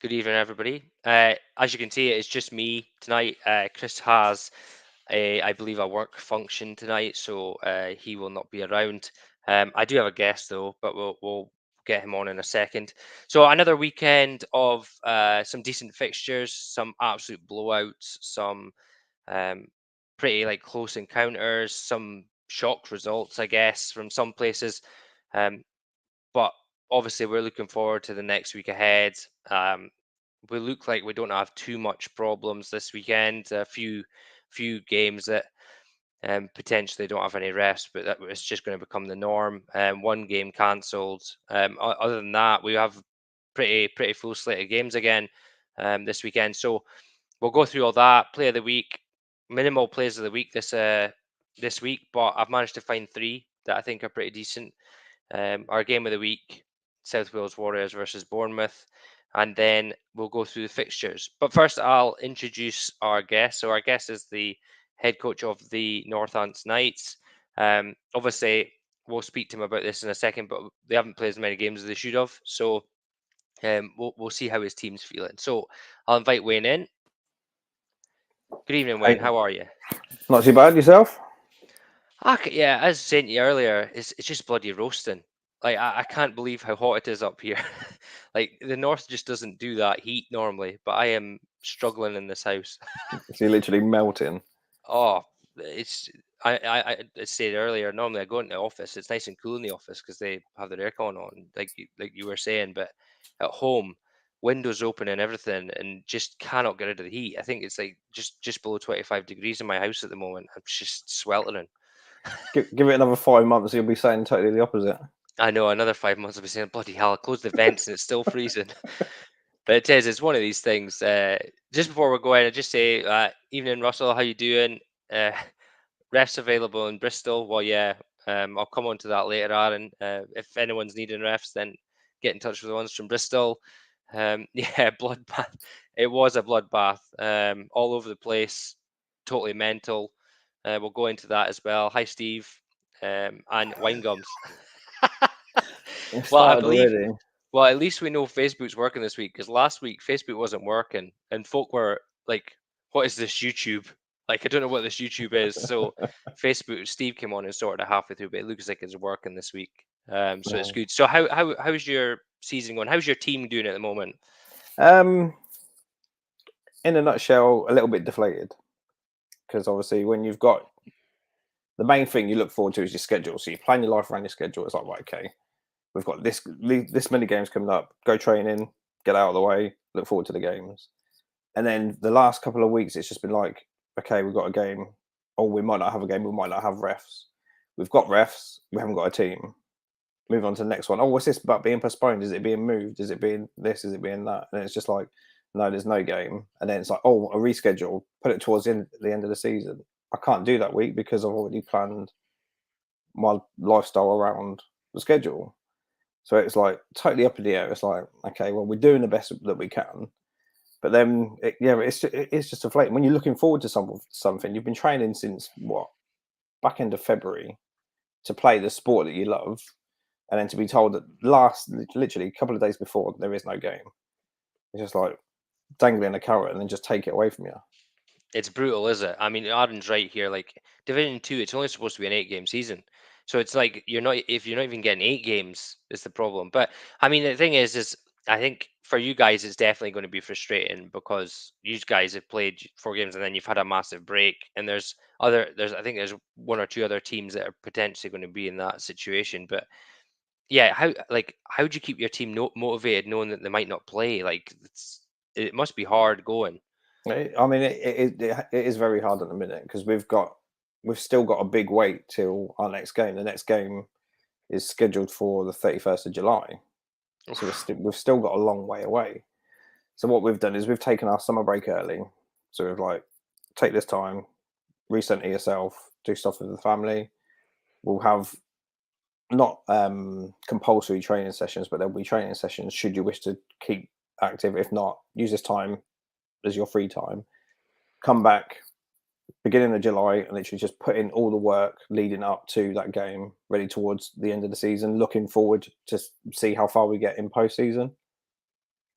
Good evening, everybody. As you can see, it's just me tonight. Chris has, I believe, a work function tonight, so he will not be around. I do have a guest though, but we'll get him on in a second. So another weekend of some decent fixtures, some absolute blowouts, some pretty like close encounters, some shock results, I guess, from some places. But obviously, we're looking forward to the next week ahead. We look like we don't have too much problems this weekend. A few games that potentially don't have any refs, but that it's just going to become the norm. One game cancelled. Other than that, we have pretty full slate of games again this weekend. So we'll go through all that. Play of the week, minimal plays of the week this week, but I've managed to find three that I think are pretty decent. Our game of the week, South Wales Warriors versus Bournemouth, and then we'll go through the fixtures. But first, I'll introduce our guest. So our guest is the head coach of the Northants Knights. Obviously, we'll speak to him about this in a second, but they haven't played as many games as they should have. So we'll see how his team's feeling. So I'll invite Wayne in. Good evening, Wayne. How are you? Not too bad. Yourself? Yeah, as I was saying to you earlier, it's just bloody roasting. Like I can't believe how hot it is up here. Like the north just doesn't do that heat normally, but I am struggling in this house. You're literally melting. Oh, it's I said earlier. Normally I go into the office. It's nice and cool in the office because they have their aircon on, like you were saying. But at home, windows open and everything, and just cannot get rid of the heat. I think it's like just below 25 degrees in my house at the moment. I'm just sweltering. Give it another 5 months, you'll be saying totally the opposite. I know another 5 months I'll be saying, bloody hell, I closed the vents and it's still freezing. But it's one of these things. Just before we go in, I just say, evening, Russell, how you doing? Refs available in Bristol. Well, yeah, I'll come on to that later on. If anyone's needing refs, then get in touch with the ones from Bristol. Yeah, bloodbath. It was a bloodbath. All over the place, totally mental. We'll go into that as well. Hi, Steve, and Wine Gums. It Well, I started believe. already. Well, at least we know Facebook's working this week because last week Facebook wasn't working and folk were like, "What is this YouTube?" Like, I don't know what this YouTube is. So, Facebook, Steve came on and sorted it halfway through, but it looks like it's working this week. So it's good. So, how's your season going? How's your team doing at the moment? In a nutshell, a little bit deflated because obviously when you've got the main thing you look forward to is your schedule. So you plan your life around your schedule. It's like, right, okay, we've got this many games coming up. Go training, get out of the way, look forward to the games. And then the last couple of weeks, it's just been like, okay, we've got a game. Or we might not have a game. We might not have refs. We've got refs. We haven't got a team. Move on to the next one. Oh, what's this about being postponed? Is it being moved? Is it being this? Is it being that? And it's just like, no, there's no game. And then it's like, oh, a reschedule. Put it towards the end of the season. I can't do that week because I've already planned my lifestyle around the schedule. So it's like totally up in the air. It's like, okay, well, we're doing the best that we can. But then, it's just deflating. When you're looking forward to something, you've been training since what? Back end of February to play the sport that you love. And then to be told that literally a couple of days before, there is no game. It's just like dangling a carrot and then just take it away from you. It's brutal, is it? I mean, Aaron's right here. Like Division 2, it's only supposed to be an 8-game season. So it's like if you're not even getting 8 games, is the problem. But I mean, the thing is I think for you guys, it's definitely going to be frustrating because you guys have played 4 games and then you've had a massive break, and there's I think there's one or two other teams that are potentially going to be in that situation. But yeah, how do you keep your team motivated knowing that they might not play? Like it must be hard going. I mean, it is very hard at the minute because we've still got a big wait till our next game. The next game is scheduled for the 31st of July, so we've still got a long way away. So what we've done is we've taken our summer break early. So we've like take this time, recenter yourself, do stuff with the family. We'll have not compulsory training sessions, but there'll be training sessions should you wish to keep active. If not, use this time as your free time. Come back beginning of July and literally just put in all the work leading up to that game, ready towards the end of the season. Looking forward to see how far we get in postseason.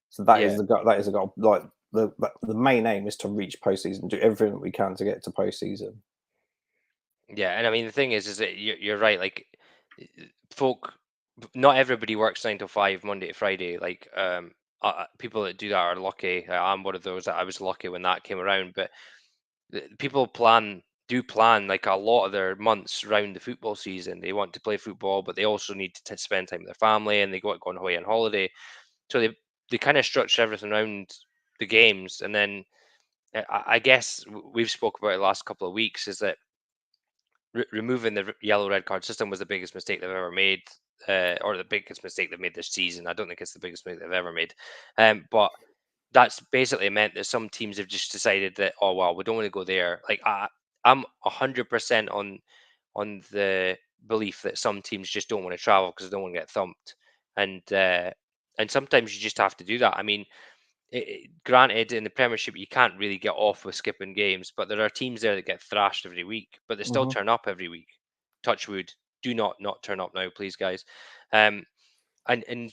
So that Yeah, is the goal. That is the goal. Like the main aim is to reach postseason. Do everything that we can to get to postseason. yeah, and I mean the thing is that you're right. Like folk, not everybody works 9 to 5 Monday to Friday. Like people that do that are lucky. I'm one of those. I was lucky when that came around, but people plan like a lot of their months around the football season. They want to play football, but they also need to spend time with their family, and they go away on holiday. So they kind of structure everything around the games, and then I guess we've spoke about it the last couple of weeks is that removing the yellow red card system was the biggest mistake they've ever made, or the biggest mistake they've made this season. I don't think it's the biggest mistake they've ever made, but that's basically meant that some teams have just decided that, oh well, we don't want to go there. Like I'm 100% on the belief that some teams just don't want to travel because they don't want to get thumped, and uh, and sometimes you just have to do that. I mean, granted, in the Premiership, you can't really get off with skipping games, but there are teams there that get thrashed every week, but they still Hmm. turn up every week. Touchwood, do not turn up now, please, guys. Um, and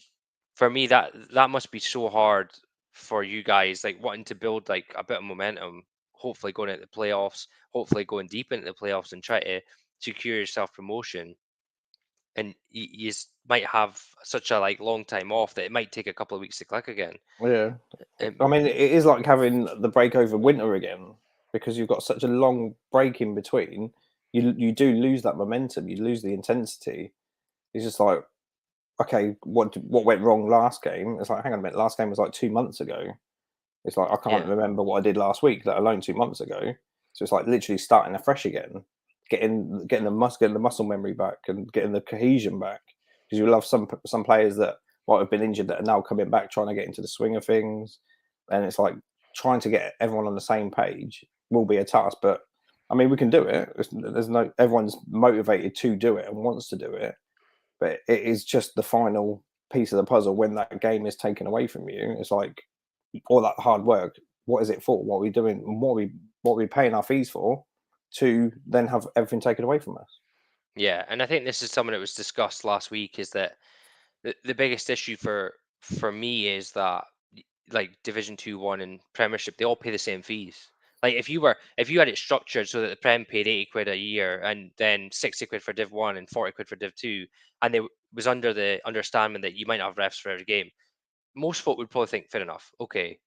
for me, that must be so hard for you guys, like wanting to build like a bit of momentum, hopefully going into the playoffs, hopefully going deep into the playoffs and try to secure yourself promotion. And you might have such a like long time off that it might take a couple of weeks to click again. Yeah, Um, I mean, it is like having the break over winter again because you've got such a long break in between. You do lose that momentum. You lose the intensity. It's just like, okay, what went wrong last game? It's like, hang on a minute, last game was like 2 months ago. It's like I can't yeah, remember what I did last week, let alone 2 months ago. So it's like literally starting afresh again, getting the muscle memory back and getting the cohesion back. Because you love some players that might have been injured that are now coming back, trying to get into the swing of things. And it's like trying to get everyone on the same page will be a task. But I mean, we can do it. There's no everyone's motivated to do it and wants to do it. But it is just the final piece of the puzzle when that game is taken away from you. It's like all that hard work. What is it for? What are we doing? What are we paying our fees for? To then have everything taken away from us. yeah. And I think this is something that was discussed last week. Is that the biggest issue for me is that like Division 2, 1, and Premiership, they all pay the same fees. Like if you had it structured so that the Prem paid 80 quid a year and then 60 quid for Div 1 and 40 quid for Div 2, and they was under the understanding that you might not have refs for every game, most folk would probably think fair enough, okay.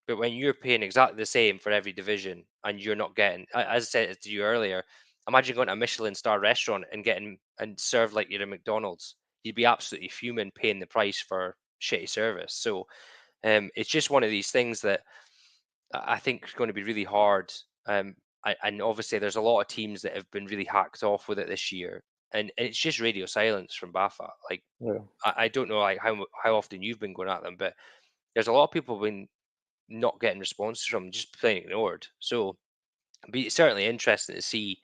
But when you're paying exactly the same for every division and you're not getting, as I said to you earlier, imagine going to a Michelin star restaurant and getting and served like you're at McDonald's. You'd be absolutely fuming paying the price for shitty service. So it's just one of these things that I think is going to be really hard. Um, and obviously, there's a lot of teams that have been really hacked off with it this year, and it's just radio silence from BAFA. Like Yeah, I don't know like how often you've been going at them, but there's a lot of people been not getting responses from, just plain ignored. So it'd be certainly interesting to see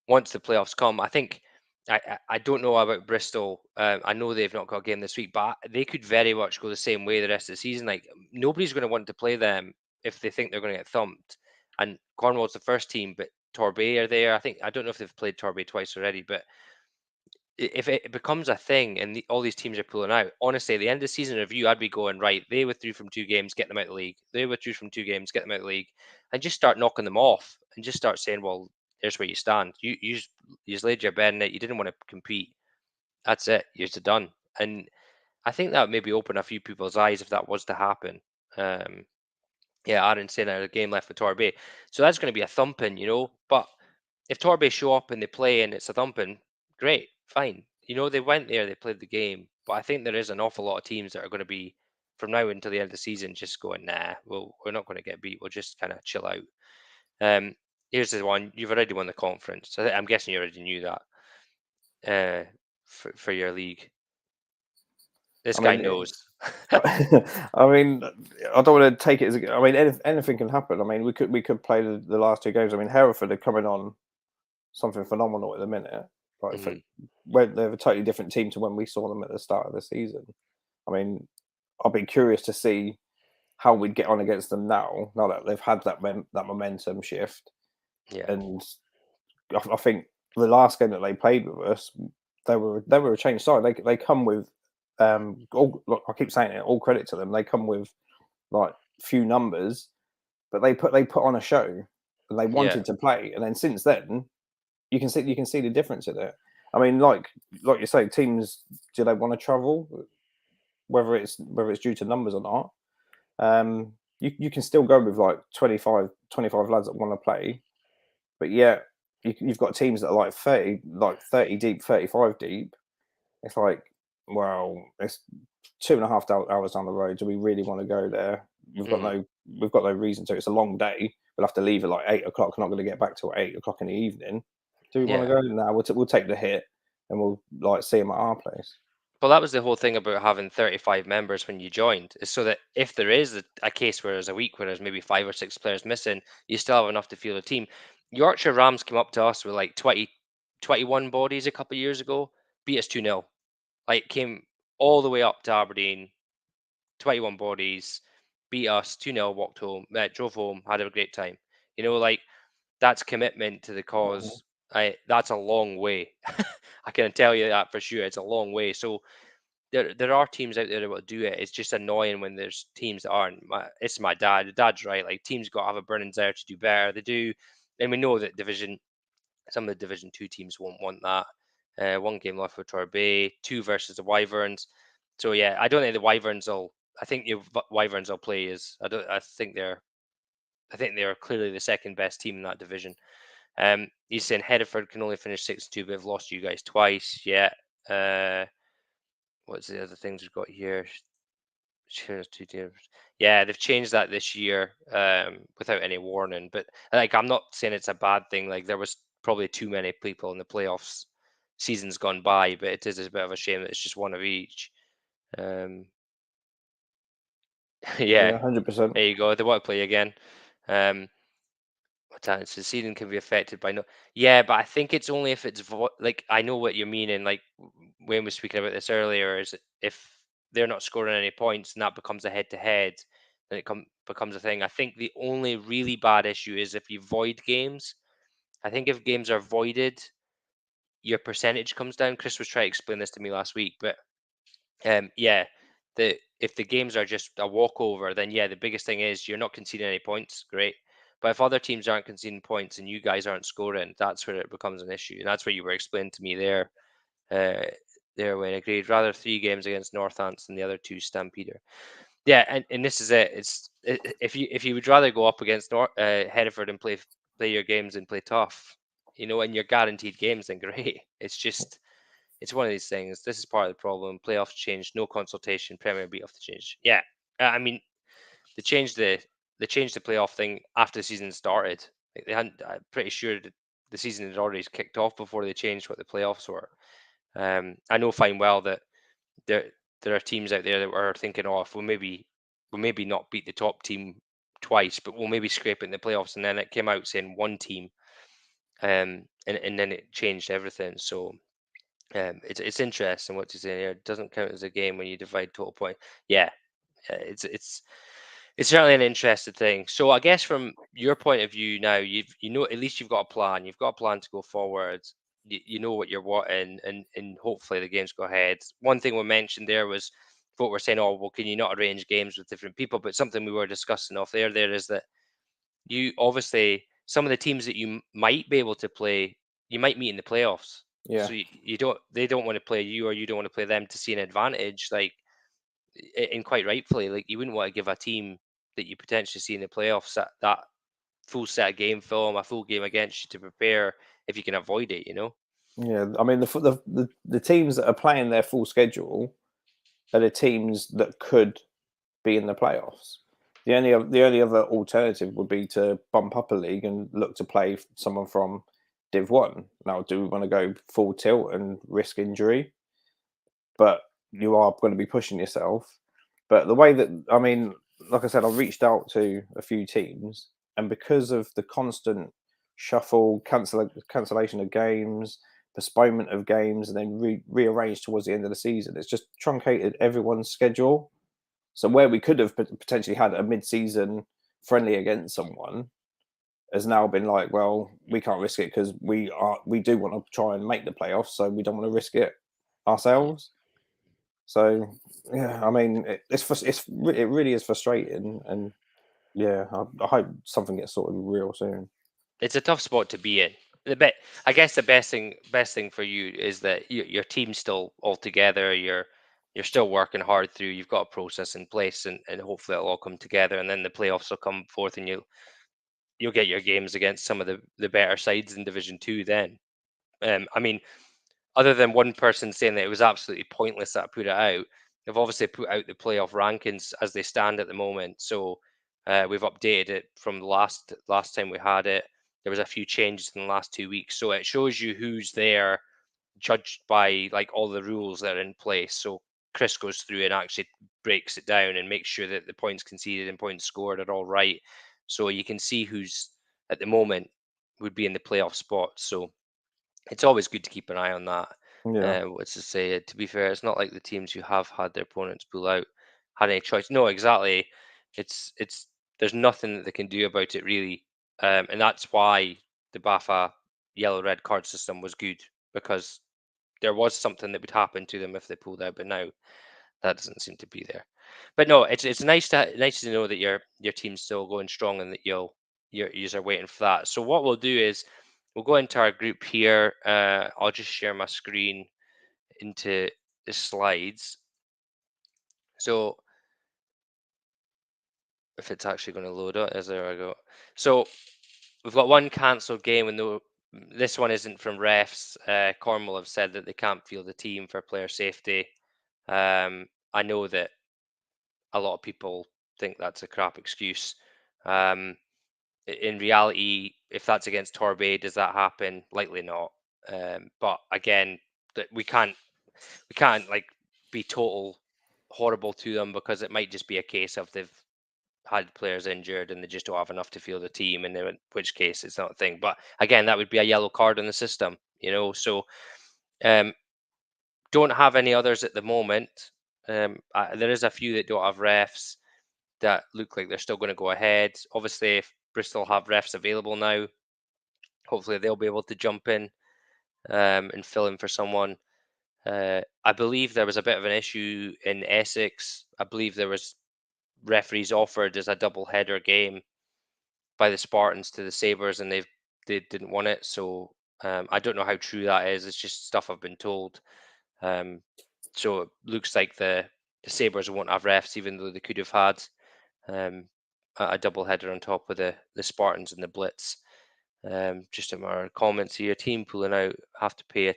once the playoffs come. I think I don't know about Bristol. I know they've not got a game this week, but they could very much go the same way the rest of the season. Like nobody's going to want to play them if they think they're going to get thumped. And Cornwall's the first team, but Torbay are there. I don't know if they've played Torbay twice already, but if it becomes a thing and all these teams are pulling out, honestly, at the end of the season review, I'd be going, right, they withdrew from 2 games, get them out of the league. They withdrew from 2 games, get them out of the league. And just start knocking them off and just start saying, well, here's where you stand. You just laid your bed in it. You didn't want to compete. That's it. You're done. And I think that would maybe open a few people's eyes if that was to happen. Um, yeah, Aaron saying a game left with Torbay. So that's going to be a thumping, But if Torbay show up and they play and it's a thumping, great, fine. They went there, they played the game. But I think there is an awful lot of teams that are going to be, from now until the end of the season, just going, nah, we're not going to get beat. We'll just kind of chill out. Um, Here's the one. You've already won the conference. I'm guessing you already knew that for your league. This I guy mean, knows. I mean, I don't want to take it as. I mean, anything can happen. I mean, we could play the last two games. I mean, Hereford are coming on something phenomenal at the minute. Like, Mhm. they're a totally different team to when we saw them at the start of the season. I mean, I'll be curious to see how we'd get on against them now that they've had that momentum shift. Yeah. And I think the last game that they played with us, they were a changed side. They come with look, I keep saying it, all credit to them. They come with like few numbers, but they put on a show and they Yeah. wanted to play. And then since then, you can see the difference in it. I mean, like you say, teams, do they want to travel? Whether it's due to numbers or not, you can still go with like 25 lads that want to play, but yeah, you've got teams that are like 30 deep, 35 deep. It's like, well, it's 2.5 hours down the road. Do we really want to go there? Mhm. We've got no reason to. It's a long day. We'll have to leave at like 8 o'clock. We're not going to get back till 8 o'clock in the evening. Do we want to Yeah. go? No, we'll take the hit and we'll like see them at our place. Well, that was the whole thing about having 35 members when you joined, is so that if there is a case where there's a week where there's maybe 5 or 6 players missing, you still have enough to field a team. Yorkshire Rams came up to us with like 21 bodies a couple of years ago, beat us 2-0. Like, came all the way up to Aberdeen, 21 bodies, beat us 2-0, walked home, drove home, had a great time. Like, that's commitment to the Mhm. cause. That's a long way. I can tell you that for sure. It's a long way. So there are teams out there that will do it. It's just annoying when there's teams that aren't. It's my dad. The dad's right. Like, teams got to have a burning desire to do better. They do, and we know that some of the Division Two teams won't want that. One game left with Torbay, two versus the Wyverns. So yeah, I don't think the Wyverns will. I think the Wyverns will play is. I don't. I think they are clearly the second best team in that division. He's saying Hereford can only finish 6-2, but have lost you guys twice. Yeah. Uh, what's the other things we've got here? Shares two teams. Yeah, they've changed that this year without any warning. But like, I'm not saying it's a bad thing. Like, there was probably too many people in the playoffs seasons gone by, but it is a bit of a shame that it's just one of each. Um, yeah, Yeah, 100%. there you go. They want to play again. Um, Talents the season can be affected by no. Yeah, but I think it's only if it's like, I know what you mean, and like Wayne was speaking about this earlier, is if they're not scoring any points and that becomes a head-to-head, then it becomes a thing. I think the only really bad issue is if you void games. I think if games are voided, your percentage comes down. Chris was trying to explain this to me last week, but yeah, the if the games are just a walkover, then yeah, the biggest thing is you're not conceding any points. Great. But if other teams aren't conceding points and you guys aren't scoring, that's where it becomes an issue. And that's what you were explaining to me there. Uh, there, when agreed, rather 3 games against Northants than the other two Stampeder. Yeah, and this is it. If you would rather go up against Hereford and play your games and play tough, and you're guaranteed games, then great. It's one of these things. This is part of the problem. Playoffs changed, no consultation. Premier beat off the change. Yeah, I mean, they changed the playoff thing after the season started. Like, they hadn't. I'm pretty sure that the season had already kicked off before they changed what the playoffs were. I know fine well that there there are teams out there that are thinking, oh, if we'll maybe not beat the top team twice, but we'll maybe scrape it in the playoffs. And then it came out saying one team, and then it changed everything. So it's interesting what you say here. It doesn't count as a game when you divide total point. Yeah, it's certainly an interesting thing. So I guess from your point of view now, at least you've got a plan. You've got a plan to go forward. You know what you're wanting, and hopefully the games go ahead. One thing we mentioned there was what we're saying. Oh, well, can you not arrange games with different people? But something we were discussing off there is that you obviously, some of the teams that you might be able to play, you might meet in the playoffs. Yeah. So they don't want to play you, or you don't want to play them to see an advantage. Like, and quite rightfully, like you wouldn't want to give a team that you potentially see in the playoffs that full set of game film, a full game against you to prepare if you can avoid it. Yeah, I mean the teams that are playing their full schedule are the teams that could be in the playoffs. The only other alternative would be to bump up a league and look to play someone from Div One. Now, do we want to go full tilt and risk injury? But you are going to be pushing yourself. But the way that I mean, like I said, I've reached out to a few teams, and because of the constant shuffle, cancellation of games, postponement of games, and then rearranged towards the end of the season, it's just truncated everyone's schedule. So where we could have potentially had a mid-season friendly against someone has now been like, well, we can't risk it because we do want to try and make the playoffs, so we don't want to risk it ourselves. So yeah, I mean, it really is frustrating, and yeah, I hope something gets sorted real soon. It's a tough spot to be in. I guess the best thing for you is that your team's still all together. You're still working hard through. You've got a process in place, and hopefully it'll all come together. And then the playoffs will come forth, and you'll get your games against some of the better sides in Division Two. Then, I mean, other than one person saying that it was absolutely pointless that I put it out, they've obviously put out the playoff rankings as they stand at the moment. So we've updated it from the last time we had it. There was a few changes in the last 2 weeks, so it shows you who's there, judged by like all the rules that are in place. So Chris goes through and actually breaks it down and makes sure that the points conceded and points scored are all right. So you can see who's at the moment would be in the playoff spot. So it's always good to keep an eye on that. Yeah, What's to say? To be fair, it's not like the teams who have had their opponents pull out had any choice. No, exactly. It's there's nothing that they can do about it really, and that's why the BAFA yellow red card system was good because there was something that would happen to them if they pulled out, but now that doesn't seem to be there. But no, it's nice to know that your team's still going strong and that you're waiting for that. So what we'll do is we'll go into our group here. I'll just share my screen into the slides. So if it's actually going to load up, as there I go. So we've got one cancelled game, and this one isn't from refs. Cornwall have said that they can't field the team for player safety. I know that a lot of people think that's a crap excuse. Um, in reality, if that's against Torbay, does that happen? Likely not. But again, that we can't like be total horrible to them because it might just be a case of they've had players injured and they just don't have enough to field a team, and in which case it's not a thing. But again, that would be a yellow card in the system. So um, don't have any others at the moment. There is a few that don't have refs that look like they're still going to go ahead. Obviously, if Bristol have refs available now, hopefully they'll be able to jump in and fill in for someone. I believe there was a bit of an issue in Essex. I believe there was referees offered as a double header game by the Spartans to the Sabres, and they didn't want it. So I don't know how true that is. It's just stuff I've been told. Um, so it looks like the Sabres won't have refs, even though they could have had um, a double header on top of the Spartans and the Blitz. Just in our comments here, team pulling out have to pay it.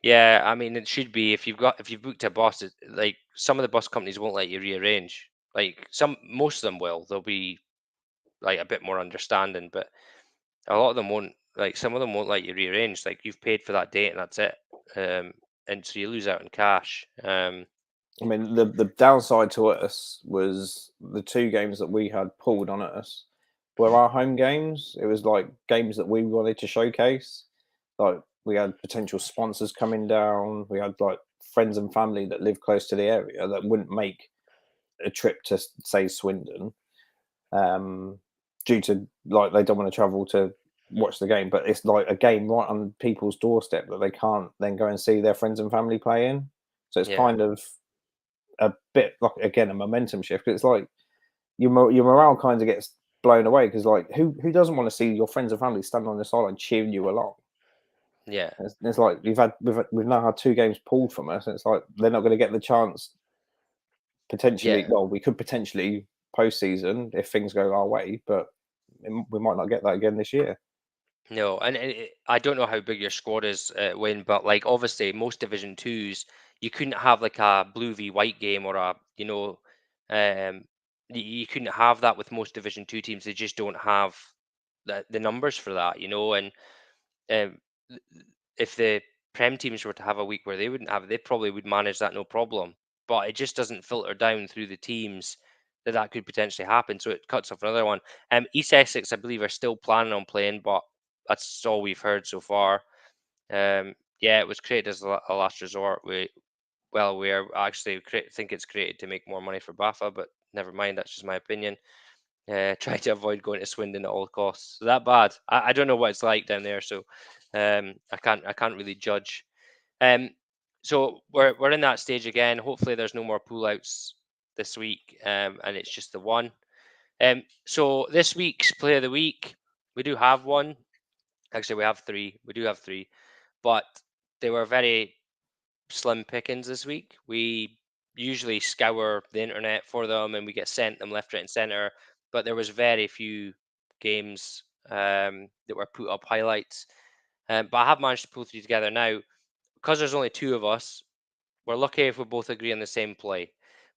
Yeah, I mean it should be if you've booked a bus, like some of the bus companies won't let you rearrange. Like most of them will. They'll be like a bit more understanding, but a lot of them won't. Like some of them won't let you rearrange. Like you've paid for that date and that's it. And so you lose out in cash. I mean the downside to us was the two games that we had pulled on us were our home games. It was like games that we wanted to showcase. Like we had potential sponsors coming down. We had like friends and family that live close to the area that wouldn't make a trip to say Swindon, due to like they don't want to travel to watch the game. But it's like a game right on people's doorstep that they can't then go and see their friends and family playing. So it's Yeah, kind of a bit like again a momentum shift. It's like your morale kind of gets blown away because like who doesn't want to see your friends and family standing on the sideline cheering you along? yeah, It's like we've now had two games pulled from us, and it's like they're not going to get the chance potentially. Yeah. Well, we could potentially postseason if things go our way, but we might not get that again this year. No, and I don't know how big your squad is, Win, but like obviously most Division Twos, you couldn't have like a blue v white game or a um, you couldn't have that with most Division Two teams. They just don't have the numbers for that, and um, th- if the Prem teams were to have a week where they wouldn't have it, they probably would manage that no problem. But it just doesn't filter down through the teams that could potentially happen. So it cuts off another one. East Essex, I believe, are still planning on playing, but that's all we've heard so far. Yeah, it was created as a last resort. We're actually think it's created to make more money for BAFA, but never mind. That's just my opinion. Try to avoid going to Swindon at all costs. So that bad? I don't know what it's like down there, so I can't really judge. Um, so we're in that stage again. Hopefully, there's no more pullouts this week, and it's just the one. So this week's play of the week, we do have one. Actually, we have three. We do have three, but they were very slim pickings this week. We usually scour the internet for them and we get sent them left, right, and center. But there was very few games that were put up highlights. But I have managed to pull three together now because there's only two of us. We're lucky if we both agree on the same play.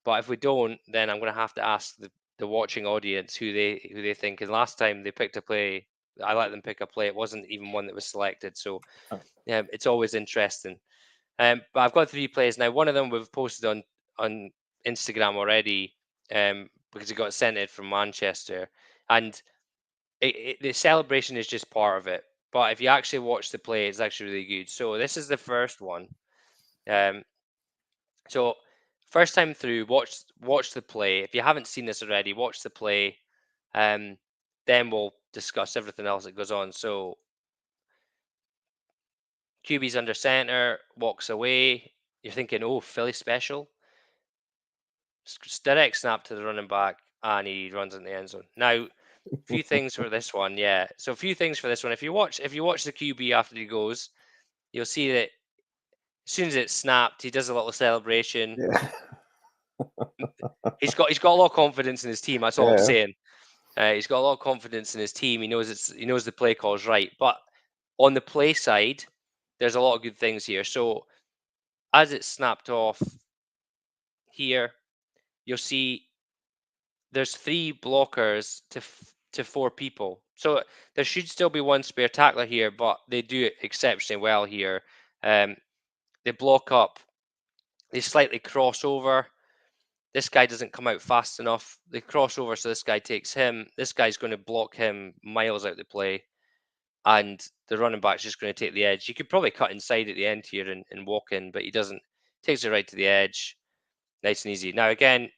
But if we don't, then I'm going to have to ask the watching audience who they think. And last time they picked a play, I let them pick a play. It wasn't even one that was selected. So yeah, it's always interesting. But I've got three plays now. One of them we've posted on Instagram already because it got sent in from Manchester, and the celebration is just part of it. But if you actually watch the play, it's actually really good. So this is the first one. Um, so first time through, watch the play. If you haven't seen this already, watch the play. Um, then we'll discuss everything else that goes on. So QB's under center, walks away. You're thinking, oh, Philly special. Direct snap to the running back, and he runs in the end zone. Now, few things for this one, yeah. So a few things for this one. If you watch the QB after he goes, you'll see that as soon as it's snapped, he does a little celebration. Yeah, He's got a lot of confidence in his team. That's all I'm yeah, saying. He's got a lot of confidence in his team. He knows the play call is right. But on the play side, there's a lot of good things here. So as it's snapped off here, you'll see there's three blockers to four people. So there should still be one spare tackler here, but they do it exceptionally well here. Um, they block up, they slightly cross over. This guy doesn't come out fast enough. They cross over, so this guy takes him. This guy's going to block him miles out the play, and the running back's just going to take the edge. You could probably cut inside at the end here and walk in, but he doesn't. Takes it right to the edge, nice and easy. Now again,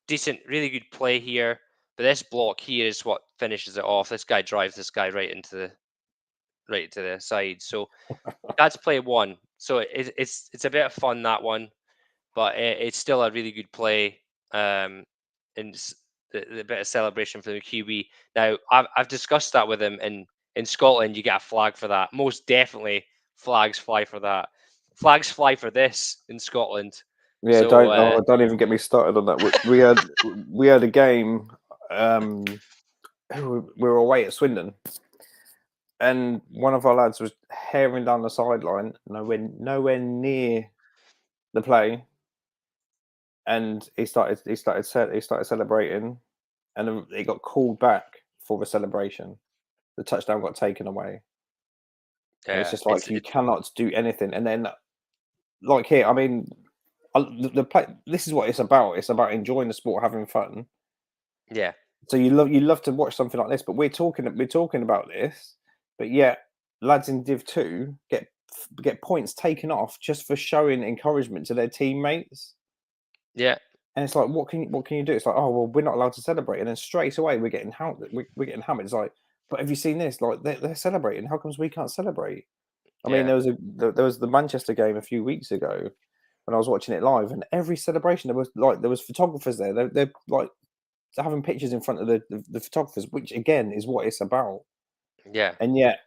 decent, really good play here. But this block here is what finishes it off. This guy drives this guy right to the side. So that's play one. So it's a bit of fun, that one, but it's still a really good play. And the bit of celebration for the QB. Now I've discussed that with him, and in Scotland you get a flag for that. Most definitely flags fly for that. Flags fly for this in Scotland. yeah. So Don't even get me started on that. We had a game. We were away at Swindon, and one of our lads was herring down the sideline, nowhere near the play, and he started celebrating, and then it got called back for the celebration. The touchdown got taken away, and it's yeah, just it's like you cannot do anything. And then, like here, I mean, the play. This is what it's about. It's about enjoying the sport, having fun. yeah. So you love to watch something like this, but we're talking about this, but yet lads in Div 2 get points taken off just for showing encouragement to their teammates. Yeah, And it's like, what can you do? It's like, oh well, we're not allowed to celebrate, and then straight away we're getting we're getting hammered. It's like, but have you seen this? Like they're celebrating. How comes we can't celebrate? I mean, yeah, there was the Manchester game a few weeks ago when I was watching it live, and every celebration there was photographers there. They're like having pictures in front of the photographers, which again is what it's about. yeah, And yet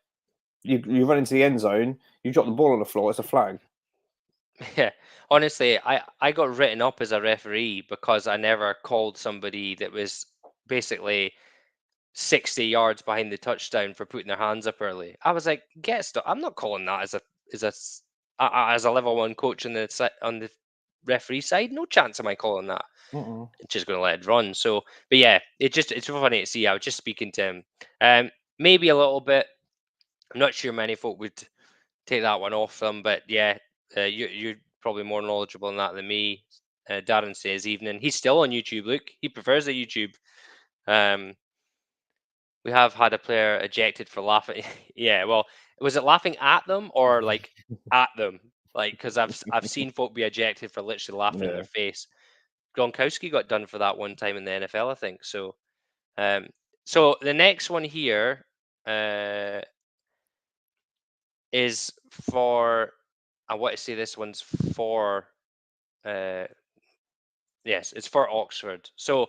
you run into the end zone, you drop the ball on the floor, it's a flag. Yeah, honestly, I got written up as a referee because I never called somebody that was basically 60 yards behind the touchdown for putting their hands up early. I was like, get stuff. I'm not calling that as a as a level one coach on the referee side. No chance am I calling that. Mm-mm. Just going to let it run. So, but yeah, it's funny to see. I was just speaking to him. Maybe a little bit. I'm not sure many folk would take that one off them, but yeah, you're probably more knowledgeable on that than me. Darren says evening. He's still on YouTube. Look, he prefers the YouTube. Um, we have had a player ejected for laughing. Yeah, well, was it laughing at them or like at them? Like, because I've seen folk be ejected for literally laughing in their Yeah. face. Gronkowski got done for that one time in the NFL, I think. Um, so the next one here uh, is for. I want to say this one's for. Uh, yes, it's for Oxford. So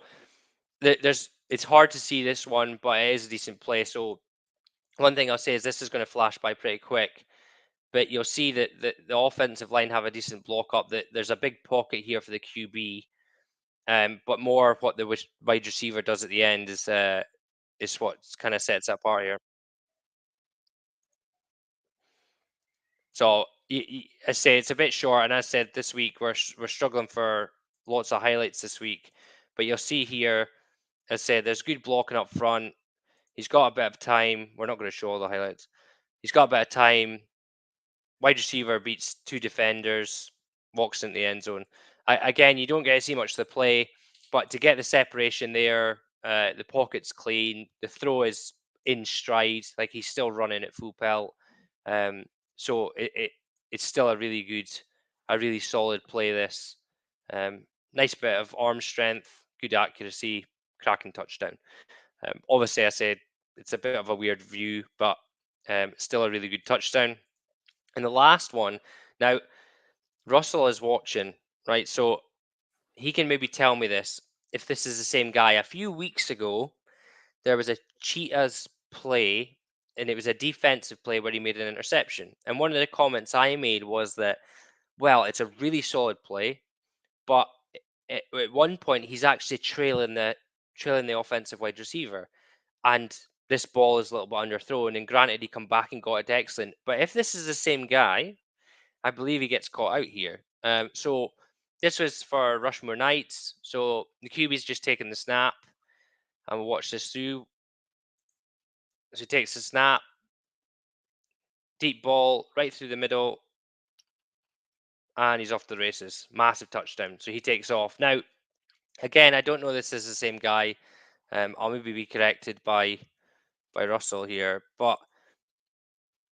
there's. It's hard to see this one, but it is a decent play. So one thing I'll say is this is going to flash by pretty quick. But you'll see that the offensive line have a decent block up. That there's a big pocket here for the QB. But more what the wide receiver does at the end is what kind of sets it apart here. So I say it's a bit short, and as I said this week we're struggling for lots of highlights this week. But you'll see here, as I said, there's good blocking up front. He's got a bit of time. We're not going to show all the highlights. He's got a bit of time. Wide receiver beats two defenders, walks into the end zone. Again, you don't get to see much of the play, but to get the separation there, the pocket's clean. The throw is in stride, like he's still running at full pelt. Um, so it's still a really solid play. This nice bit of arm strength, good accuracy, cracking touchdown. Obviously, I said it's a bit of a weird view, but still a really good touchdown. And the last one, now Russell is watching, right? So he can maybe tell me this if this is the same guy. A few weeks ago, there was a Cheetahs play, and it was a defensive play where he made an interception. And one of the comments I made was that, well, it's a really solid play, but at one point he's actually trailing the offensive wide receiver, and this ball is a little bit underthrown. And granted, he come back and got it excellent. But if this is the same guy, I believe he gets caught out here. So this was for Rushmore Knights. So the QB's just taking the snap, and we'll watch this through. So he takes the snap, deep ball right through the middle, and he's off the races. Massive touchdown. So he takes off. Now, again, I don't know this is the same guy. I'll maybe be corrected by Russell here, but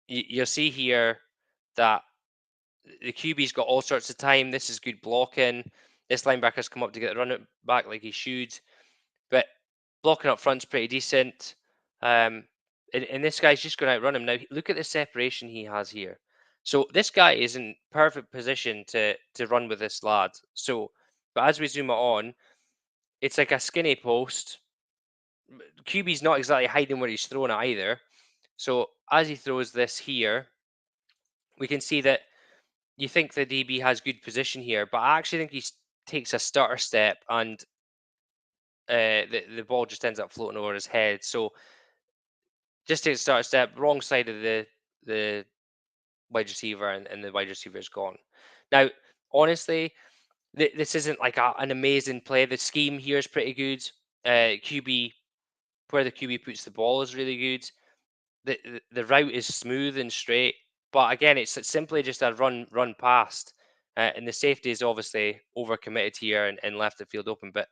you'll see here that the QB's got all sorts of time. This is good blocking. This linebacker's come up to get the run it back like he should. But blocking up front's pretty decent. And this guy's just going to outrun him. Now, look at the separation he has here. So this guy is in perfect position to run with this lad. So, but as we zoom it on, it's like a skinny post. QB's not exactly hiding where he's throwing it either. So as he throws this here, we can see that you think the DB has good position here, but I actually think he takes a stutter step and the ball just ends up floating over his head. So just takes a stutter step, wrong side of the wide receiver, and the wide receiver is gone. Now, honestly, this isn't like an amazing play. The scheme here is pretty good. QB where the QB puts the ball is really good. The route is smooth and straight, but again, it's simply just a run past, and the safety is obviously overcommitted here and left the field open. But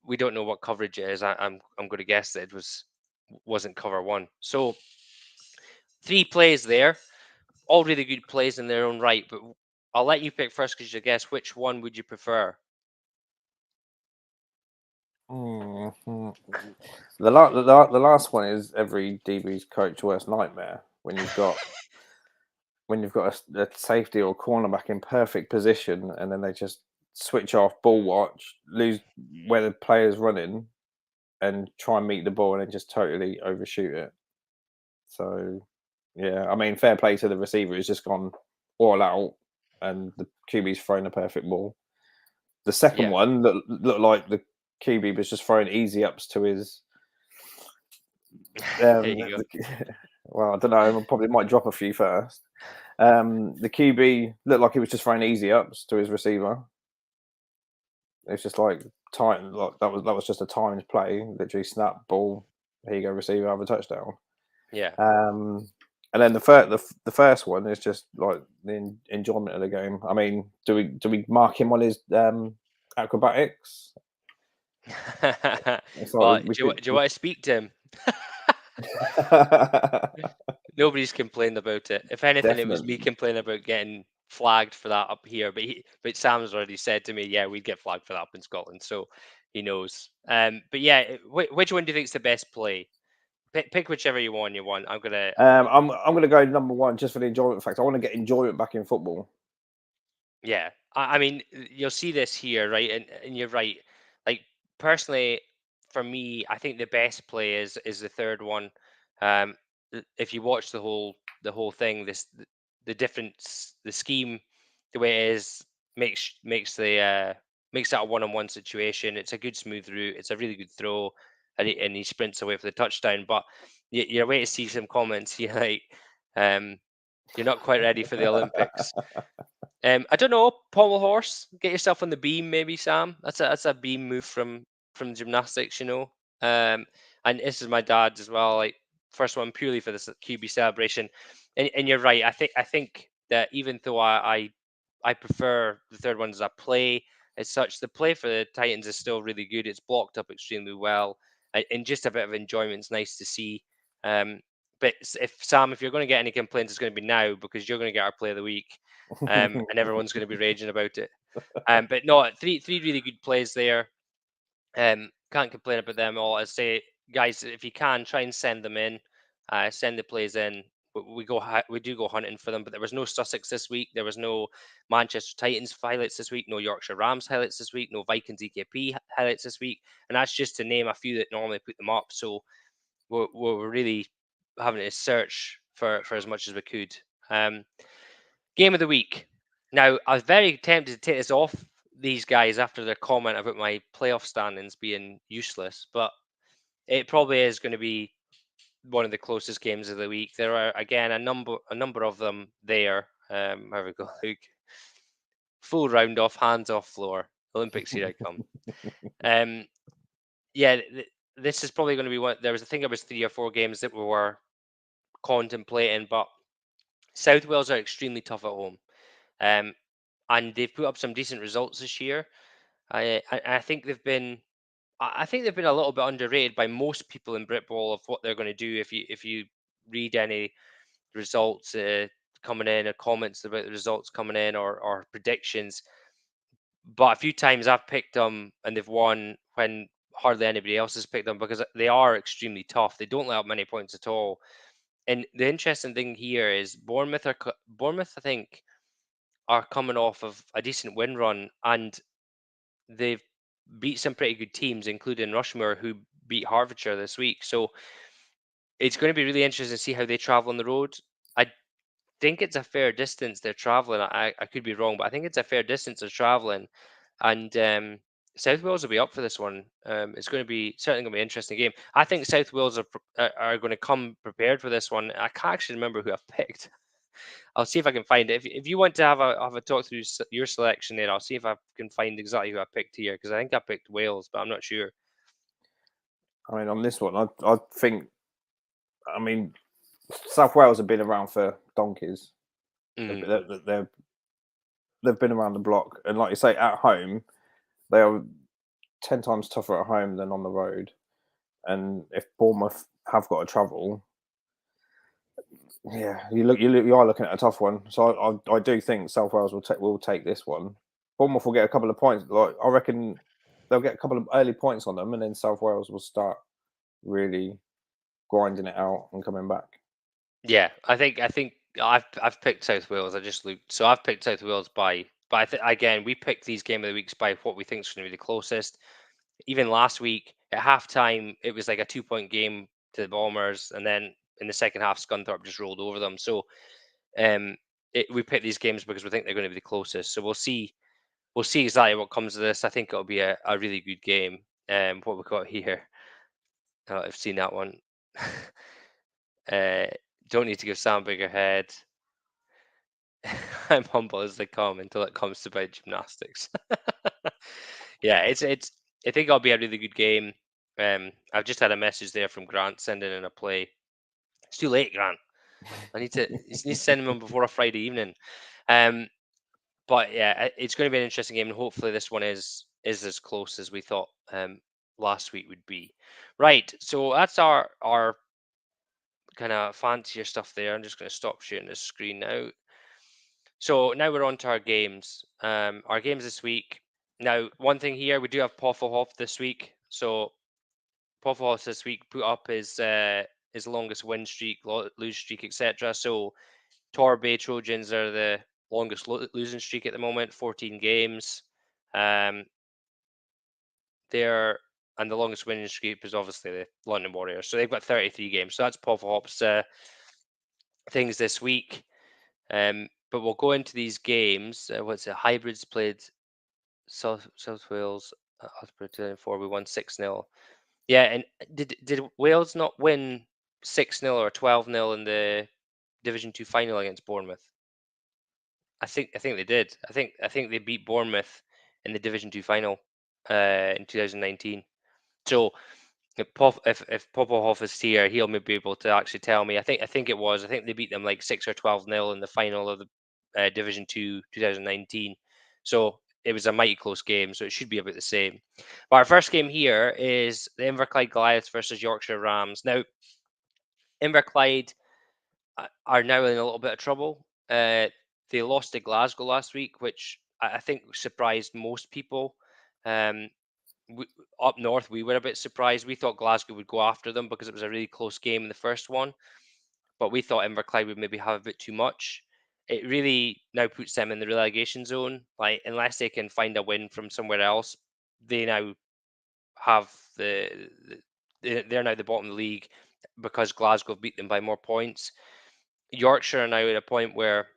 we don't know what coverage it is. I'm going to guess that it wasn't cover one. So three plays there, all really good plays in their own right. But I'll let you pick first because you guess which one would you prefer. Mhm. The last one is every DB's coach worst nightmare when you've got a safety or cornerback in perfect position and then they just switch off, ball watch, lose where the player's running, and try and meet the ball and then just totally overshoot it. So yeah, I mean, fair play to the receiver. He's just gone all out, and the QB's throwing a perfect ball. The second Yeah. one looked like the QB was just throwing easy ups to his. There you go. Well, I don't know. I probably might drop a few first. The QB looked like he was just throwing easy ups to his receiver. It's just like time. Like that was just a timed play. Literally snap ball. Here you go, receiver, have a touchdown. Yeah. And then the first one is just like the enjoyment of the game. I mean, do we mark him on his acrobatics? It's like Well, we do you want to speak to him? Nobody's complained about it. If anything, it was me definitely. complaining about getting flagged for that up here. But Sam's already said to me, yeah, we'd get flagged for that up in Scotland, so he knows. But yeah, which one do you think is the best play? Pick whichever you want. I'm gonna. I'm going to go number one just for the enjoyment factor. I want to get enjoyment back in football. Yeah, I mean, you'll see this here, right? And you're right. Like personally, for me, I think the best play is the third one. If you watch the whole thing, the difference, the scheme, the way it is makes that a one-on-one situation. It's a good smooth route. It's a really good throw, and he sprints away for the touchdown. But you're waiting to see some comments. You're like, um, you're not quite ready for the Olympics. I don't know, pommel horse. Get yourself on the beam, maybe, Sam. That's a beam move from gymnastics, you know. And this is my dad as well. Like first one purely for this QB celebration, and you're right. I think that even though I prefer the third one as a play as such, the play for the Titans is still really good. It's blocked up extremely well, and just a bit of enjoyment is nice to see. Um, but if you're going to get any complaints, it's going to be now because you're going to get our play of the week, and everyone's going to be raging about it. But no, three really good plays there. Can't complain about them all. I say, guys, if you can, try and send them in. Send the plays in. We do go hunting for them, but there was no Sussex this week. There was no Manchester Titans highlights this week. No Yorkshire Rams highlights this week. No Vikings EKP highlights this week. And that's just to name a few that normally put them up. So we're really having to search for as much as we could. Um, Game of the week. Now, I was very tempted to take this off these guys after their comment about my playoff standings being useless, but it probably is going to be one of the closest games of the week. There are again a number of them there. There we go, Luke. Full round off, hands off floor. Olympics, here I come. Um, yeah, this is probably going to be one. There was, I think, it was 3 or 4 games that we were contemplating, but South Wales are extremely tough at home. Um, and they've put up some decent results this year. I think they've been I think they've been a little bit underrated by most people in Britball of what they're going to do. If you read any results coming in or comments about the results coming in or predictions, but a few times I've picked them and they've won when hardly anybody else has picked them because they are extremely tough. They don't let up many points at all. And the interesting thing here is Bournemouth, I think, are coming off of a decent win run and they've beat some pretty good teams, including Rushmore, who beat Hertfordshire this week. So it's going to be really interesting to see how they travel on the road. I think it's a fair distance they're traveling. I could be wrong, but I think it's a fair distance they're traveling. And South Wales will be up for this one. It's going to be certainly going to be an interesting game. I think South Wales are going to come prepared for this one. I can't actually remember who I've picked. I'll see if I can find it. If you want to have a talk through your selection there, I'll see if I can find exactly who I picked here because I think I picked Wales, but I'm not sure. I mean, on this one, I think. I mean, South Wales have been around for donkeys. They've, Mm. they've, they've they've been around the block, and like you say, at home they are 10 times tougher at home than on the road. And if Bournemouth have got to travel, yeah, you are looking at a tough one. So I do think South Wales will take this one. Bournemouth will get a couple of points. Like I reckon they'll get a couple of early points on them, and then South Wales will start really grinding it out and coming back. Yeah, I think I've picked South Wales. I just looked, so I've picked South Wales by. But again, we picked these game of the weeks by what we think is going to be the closest. Even last week at halftime, it was like a 2 point game to the Bombers, and then in the second half, Scunthorpe just rolled over them. So we pick these games because we think they're going to be the closest. So we'll see. We'll see exactly what comes of this. I think it'll be a really good game. What we got here. I've seen that one. uh, don't need to give Sam a bigger head. I'm humble as they come until it comes to about gymnastics. Yeah, it's. I think it'll be a really good game. I've just had a message there from Grant sending in a play. It's too late, Grant. I need to. You need to send them before a Friday evening. Um, but yeah, it's going to be an interesting game, and hopefully this one is as close as we thought last week would be. Right. So that's our kind of fancier stuff there. I'm just going to stop sharing the screen now. So now we're on to our games. Our games this week. Now, one thing here, we do have Poffelhof this week. So Poffelhof this week put up his longest win streak, lose streak, etc. So Torbay Trojans are the longest losing streak at the moment, 14 games. Um, they're and the longest winning streak is obviously the London Warriors. So they've got 33 games. So that's Poffelhof's things this week. But we'll go into these games. What's it? Hybrids played South Wales, Hotspur 2004. We won 6-0. Yeah, and did Wales not win 6-0 or 12-0 in the Division 2 final against Bournemouth? I think they did. I think they beat Bournemouth in the Division 2 final in 2019. So if Popelhoff is here, he'll maybe be able to actually tell me. I think it was. I think they beat them like 6 or 12-0 in the final of the Division 2 2019. So it was a mighty close game. So it should be about the same. But our first game here is the Inverclyde Goliaths versus Yorkshire Rams. Now Inverclyde are now in a little bit of trouble. They lost to Glasgow last week, which I think surprised most people. Um, we, up north, we were a bit surprised. We thought Glasgow would go after them because it was a really close game in the first one, but we thought Inverclyde would maybe have a bit too much. It really now puts them in the relegation zone. Like unless they can find a win from somewhere else, they now have they're now the bottom of the league because Glasgow beat them by more points. Yorkshire are now at a point where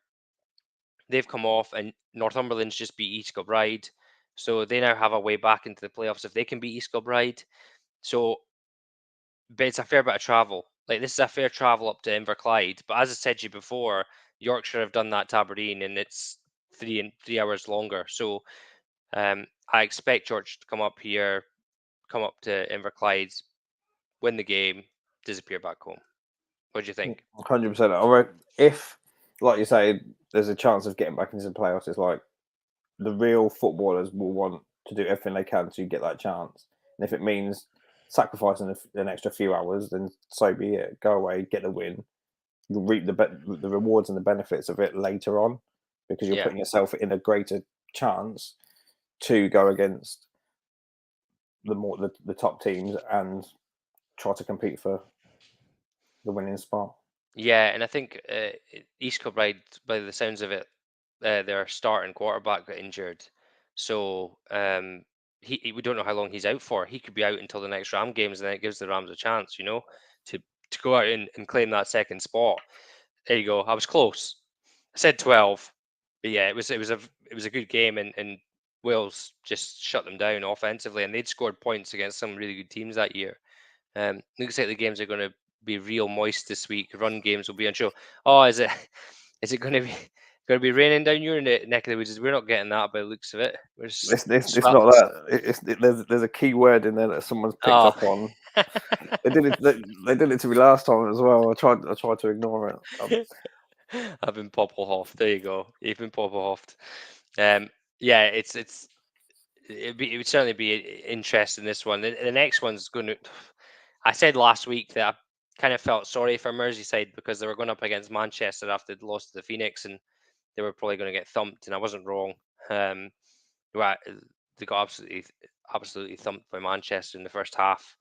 they've come off and Northumberland's just beat East Kilbride. So they now have a way back into the playoffs if they can beat East Kilbride. So, but it's a fair bit of travel. Like this is a fair travel up to Inverclyde. But as I said to you before, Yorkshire have done that to Aberdeen and it's 3 hours longer. So I expect Yorkshire to come up here, come up to Inverclyde, win the game, disappear back home. What do you think? 100%. I reckon if, like you say, there's a chance of getting back into the playoffs, it's like the real footballers will want to do everything they can to get that chance. And if it means sacrificing an extra few hours, then so be it. Go away, get the win. You'll reap the rewards and the benefits of it later on because you're Yeah. putting yourself in a greater chance to go against the top teams and try to compete for the winning spot. Yeah, and I think East Kilbride, by the sounds of it, their starting quarterback got injured, so we don't know how long he's out for. He could be out until the next Ram games, and then it gives the Rams a chance, to go out and claim that second spot. There you go. I was close. I said 12, but yeah, it was a good game, and Wales just shut them down offensively, and they'd scored points against some really good teams that year. Looks like the games are going to be real moist this week. Run games will be on show. Oh, is it? Is it going to be raining down your neck of the woods? We're not getting that by the looks of it. We're just It's not that. There's a key word in there that someone's picked oh. up on. They did it. They did it to me last time as well. I tried to ignore it. I've been Poppelhoft. There you go. You've been Poppelhoft. Yeah, it would certainly be interesting this one. The next one's going to. I said last week that I kind of felt sorry for Merseyside because they were going up against Manchester after they lost to the Phoenix, and they were probably going to get thumped, and I wasn't wrong. Right, they got absolutely thumped by Manchester in the first half.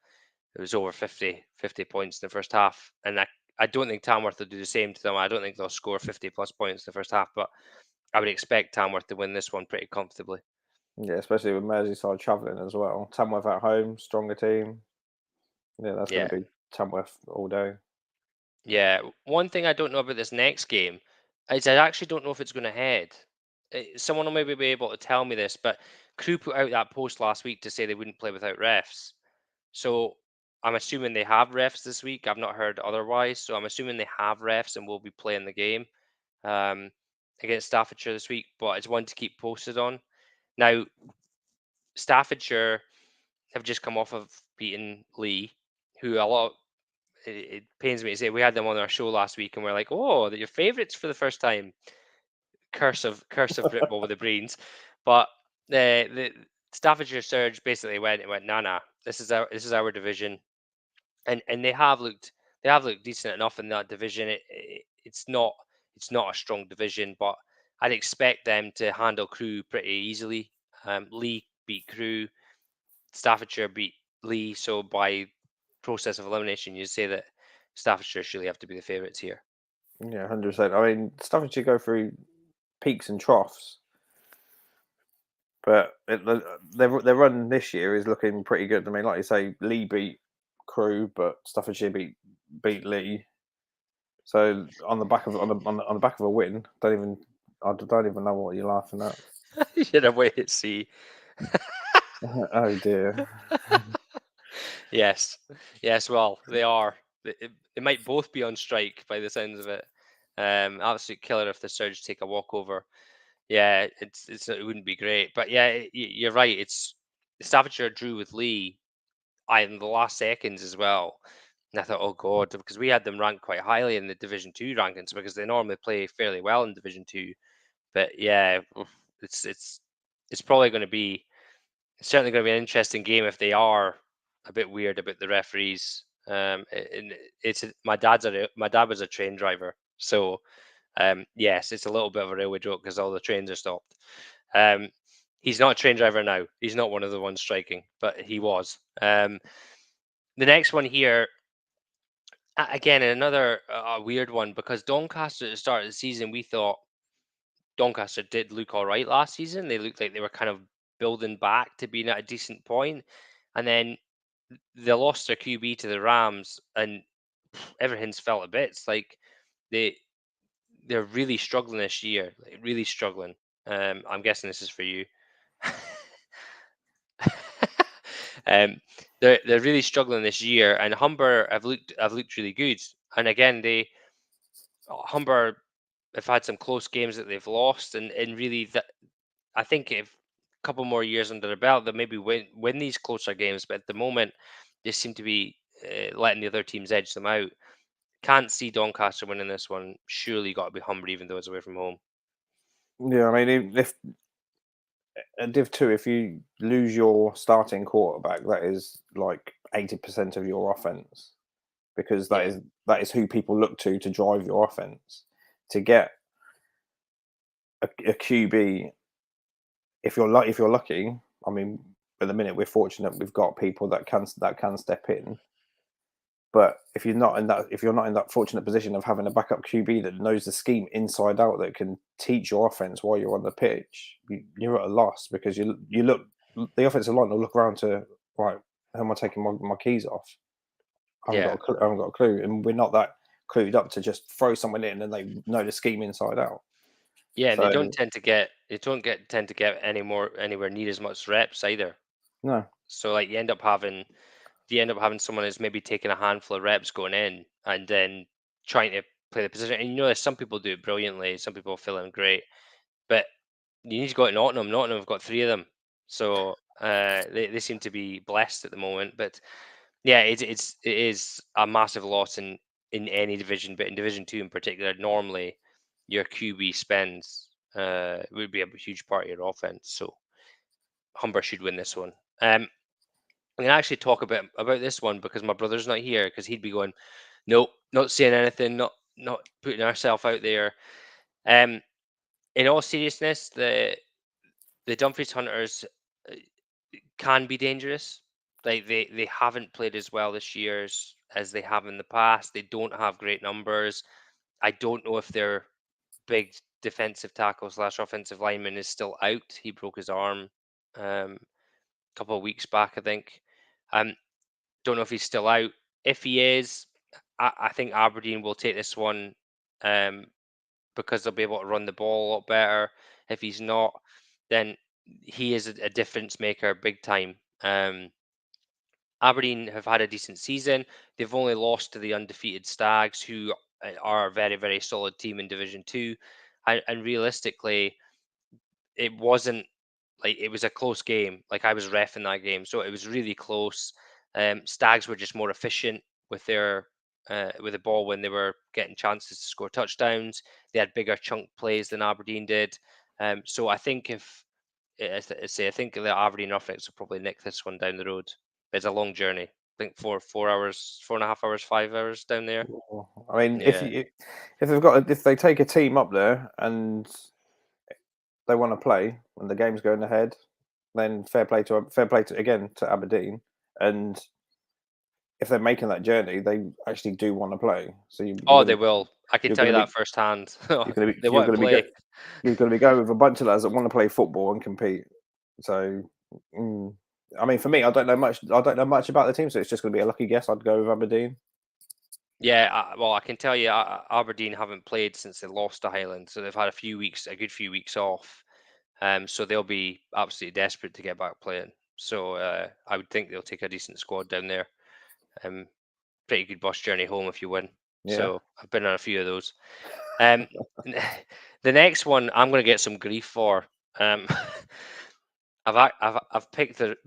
It was over 50 points in the first half, and I don't think Tamworth will do the same to them. I don't think they'll score 50 plus points in the first half, but I would expect Tamworth to win this one pretty comfortably. Yeah, especially with Merseyside travelling as well. Tamworth at home, stronger team. Yeah, that's going Yeah, to be Tamworth all day. yeah. One thing I don't know about this next game, is I actually don't know if it's going to head. Someone will maybe be able to tell me this, but Crew put out that post last week to say they wouldn't play without refs. So I'm assuming they have refs this week. I've not heard otherwise. So I'm assuming they have refs and will be playing the game um, against Staffordshire this week. But it's one to keep posted on. Now, Staffordshire have just come off of beating Lee, who a lot. It pains me to say we had them on our show last week, and we're like, "Oh, they're your favourites for the first time." Curse of Britball with the Breens, but the Staffordshire Surge basically went, "Nah, nah, this is our division," and they have looked decent enough in that division. It's not a strong division, but I'd expect them to handle Crew pretty easily. Lee beat Crew, Staffordshire beat Lee, so by process of elimination, you'd say that Staffordshire surely have to be the favourites here. Yeah, 100%. I mean, Staffordshire go through peaks and troughs, but their run this year is looking pretty good. I mean, like you say, Lee beat Crew, but Staffordshire beat Lee. So on the back of on the back of a win, I don't even know what you're laughing at. You should have waited to see. Oh dear. Yes, yes. Well, they are. They might both be on strike by the sounds of it. Absolute killer if the Surge take a walkover. Yeah, it wouldn't be great. But yeah, you're right. It's Staffordshire drew with Lee in the last seconds as well. And I thought, oh god, because we had them ranked quite highly in the Division Two rankings because they normally play fairly well in Division Two. But yeah, it's probably going to be it's certainly going to be an interesting game if they are a bit weird about the referees. And my dad was a train driver, so yes, it's a little bit of a railway joke because all the trains are stopped. Um, he's not a train driver now. He's not one of the ones striking, but he was. The next one here, again, another weird one because Doncaster at the start of the season, we thought Doncaster did look all right last season. They looked like they were kind of building back to being at a decent point, and then they lost their QB to the Rams, and everything's fell to bits. Like they they're really struggling this year, like really struggling. I'm guessing this is for you. um, they're really struggling this year, and Humber have looked really good. And again, Humber have had some close games that they've lost, and really that I think if a couple more years under their belt, they'll maybe win these closer games. But at the moment, they seem to be letting the other teams edge them out. Can't see Doncaster winning this one. Surely got to be Humber, even though it's away from home. Yeah, I mean, if at Div 2, if you lose your starting quarterback, that is like 80% of your offense, because that Yeah, is who people look to drive your offense. To get a QB, if you're lucky, I mean, at the minute we're fortunate we've got people that can step in. But if you're not in that fortunate position of having a backup QB that knows the scheme inside out, that can teach your offense while you're on the pitch, you're at a loss, because you look the offensive line will look around to, right, how am I taking my keys off? yeah, I haven't got a clue, and we're not that clued up to just throw someone in and they know the scheme inside out. yeah. And they don't So tend to get they don't get tend to get anywhere near as much reps either. no, So like you end up having someone who's maybe taking a handful of reps going in and then trying to play the position. And there's some people do it brilliantly. Some people feel in great, but you need to go to Nottingham. Nottingham have got three of them, so they seem to be blessed at the moment. But yeah, it is a massive loss in any division, but in Division Two in particular, normally your QB spends would be a huge part of your offense. So Humber should win this one. We can actually talk a bit about this one because my brother's not here because he'd be going, nope, not saying anything, not putting ourselves out there. Um, in all seriousness, the Dumfries Hunters uh, can be dangerous. Like they haven't played as well this year as they have in the past. They don't have great numbers. I don't know if their big defensive tackle slash offensive lineman is still out. He broke his arm a couple of weeks back, I think. Um, don't know if he's still out. If he is, I think Aberdeen will take this one. Um, because they'll be able to run the ball a lot better. If he's not, then he is a difference maker big time. Aberdeen have had a decent season. They've only lost to the undefeated Stags, who are a very, very solid team in Division Two. And realistically, it wasn't like it was a close game. Like I was ref in that game, so it was really close. Stags were just more efficient with their with the ball when they were getting chances to score touchdowns. They had bigger chunk plays than Aberdeen did. So I think if I think the Aberdeen Roughnecks will probably nick this one down the road. It's a long journey. I think 4 hours, 4.5 hours, 5 hours down there. I mean, Yeah. if they take a team up there and they want to play and the game's going ahead, then fair play to again to Aberdeen. And if they're making that journey, they actually do want to play. So Oh, they will. I can you're tell going you to be that firsthand. you're going to be They want to play. you're going to be going with a bunch of lads that want to play football and compete. So, mm, I mean, for me, I don't know much. I don't know much about the team, so it's just going to be a lucky guess. I'd go with Aberdeen. Yeah, well, I can tell you, Aberdeen haven't played since they lost to Highland, so they've had a good few weeks off. So they'll be absolutely desperate to get back playing. So I would think they'll take a decent squad down there. Um, Pretty good bus journey home if you win. Yeah. So I've been on a few of those. Um, the next one I'm going to get some grief for. Um, I've picked the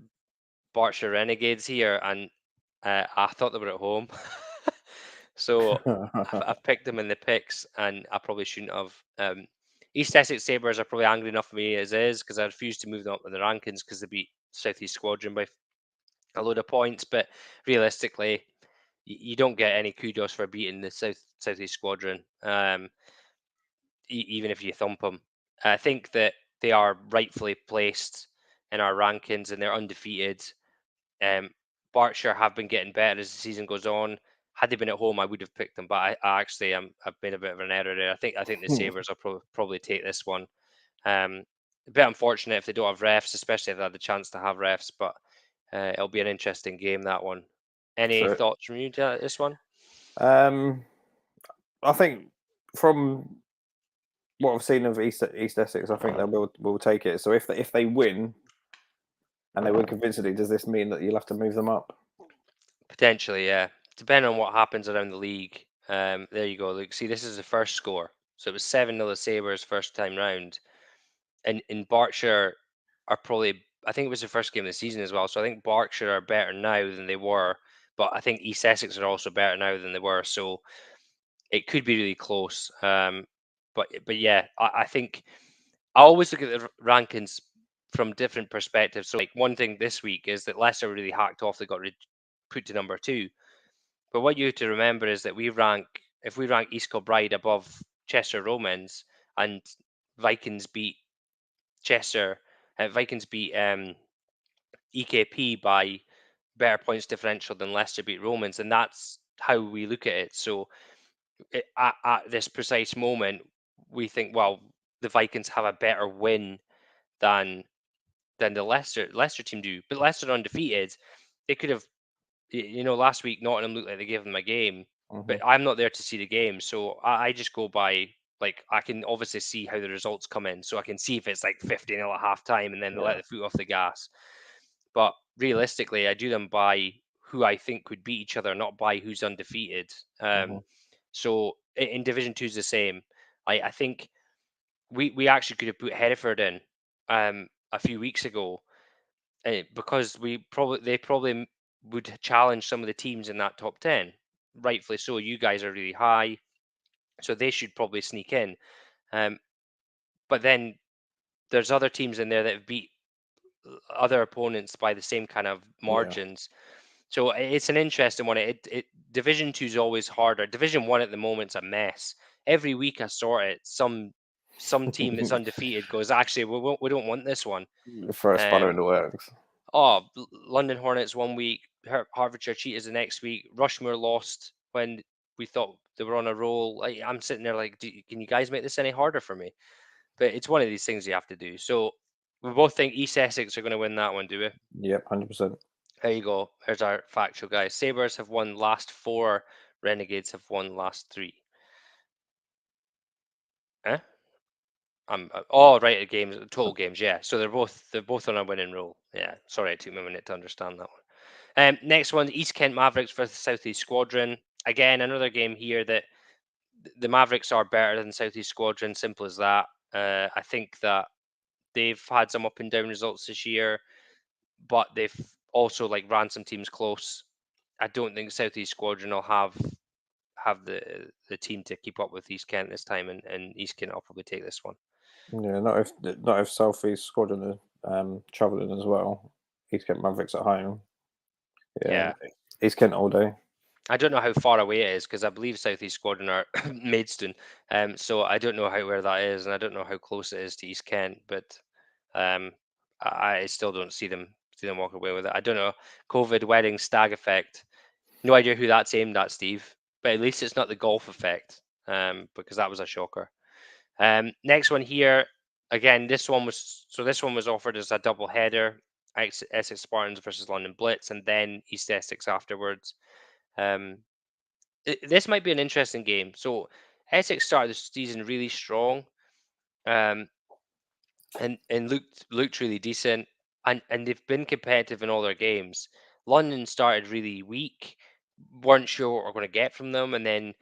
Berkshire Renegades here, and I thought they were at home. So I've picked them in the picks, and I probably shouldn't have. East Essex Sabres are probably angry enough for me as is because I refused to move them up in the rankings because they beat South East Squadron by a load of points. But realistically, you don't get any kudos for beating the Southeast Squadron, even if you thump them. I think that they are rightfully placed in our rankings, and they're undefeated. Um, Berkshire have been getting better as the season goes on. Had they been at home, I would have picked them, but I actually I've made a bit of an error there. I think the Sabres will probably take this one. A bit unfortunate if they don't have refs, especially if they had the chance to have refs, but it'll be an interesting game, that one. Any True. thoughts from you to this one? Um, I think from what I've seen of East Essex, I think they will take it. So if they win and they win convincingly, does this mean that you'll have to move them up? Potentially, yeah. Depending on what happens around the league. There you go. Look, see, this is the first score. So it was 7-0 the Sabres first time round. And in Berkshire are probably, I think it was the first game of the season as well. So I think Berkshire are better now than they were. But I think East Essex are also better now than they were. So it could be really close. But yeah, I think I always look at the rankings from different perspectives. So like one thing this week is that Leicester really hacked off. They got put to number 2. But what you have to remember is that if we rank East Kilbride above Chester Romans and Vikings beat Chester, Vikings beat EKP by better points differential than Leicester beat Romans, and that's how we look at it. So at this precise moment, we think, well, the Vikings have a better win than the Leicester team do, but Leicester are undefeated. They could have, last week Nottingham looked like they gave them a game, but Hmm. I'm not there to see the game, so I just go by, like, I can obviously see how the results come in, so I can see if it's like 15-0 at half time and then they let Yeah. the foot off the gas. But realistically, I do them by who I think would beat each other, not by who's undefeated. Hmm. So in Division Two is the same. I think we actually could have put Hereford in a few weeks ago, because they probably would challenge some of the teams in that top 10. Rightfully so. You guys are really high, so they should probably sneak in. Um, but then there's other teams in there that have beat other opponents by the same kind of Yeah. margins. So it's an interesting one. Division Two is always harder. Division One at the moment's a mess. Every week I sort it. Some team that's undefeated goes, actually, we don't want this one. Throw a spanner in Um, the works. London Hornets one week, Hertfordshire Cheetahs the next week. Rushmore lost when we thought they were on a roll. I'm sitting there like, can you guys make this any harder for me? But it's one of these things you have to do. So we both think East Essex are going to win that one, do we? Yep, 100%. There you go. There's our factual guys. Sabres have won last 4. Renegades have won last 3. Oh, right, games, total games, yeah. So they're both on a winning roll. Yeah, sorry, it took me a minute to understand that one. Next one, East Kent Mavericks versus Southeast Squadron. Again, another game here that the Mavericks are better than Southeast Squadron. Simple as that. I think that they've had some up and down results this year, but they've also like ran some teams close. I don't think Southeast Squadron will have the team to keep up with East Kent this time, and East Kent will probably take this one. Yeah, not if Southeast Squadron are travelling as well. East Kent Mavericks at home. Yeah, Yeah, East Kent all day. I don't know how far away it is because I believe Southeast Squadron are Maidstone. So I don't know where that is, and I don't know how close it is to East Kent, but um, I still don't see them walk away with it. I don't know. COVID wedding stag effect. No idea who that's aimed at, Steve. But at least it's not the golf effect, because that was a shocker. Next one here. Again, this one was offered as a double header. Essex Spartans versus London Blitz, and then East Essex afterwards. Um, this might be an interesting game. So Essex started the season really strong, um, and looked really decent, and they've been competitive in all their games. London started really weak, weren't sure what we're going to get from them, and then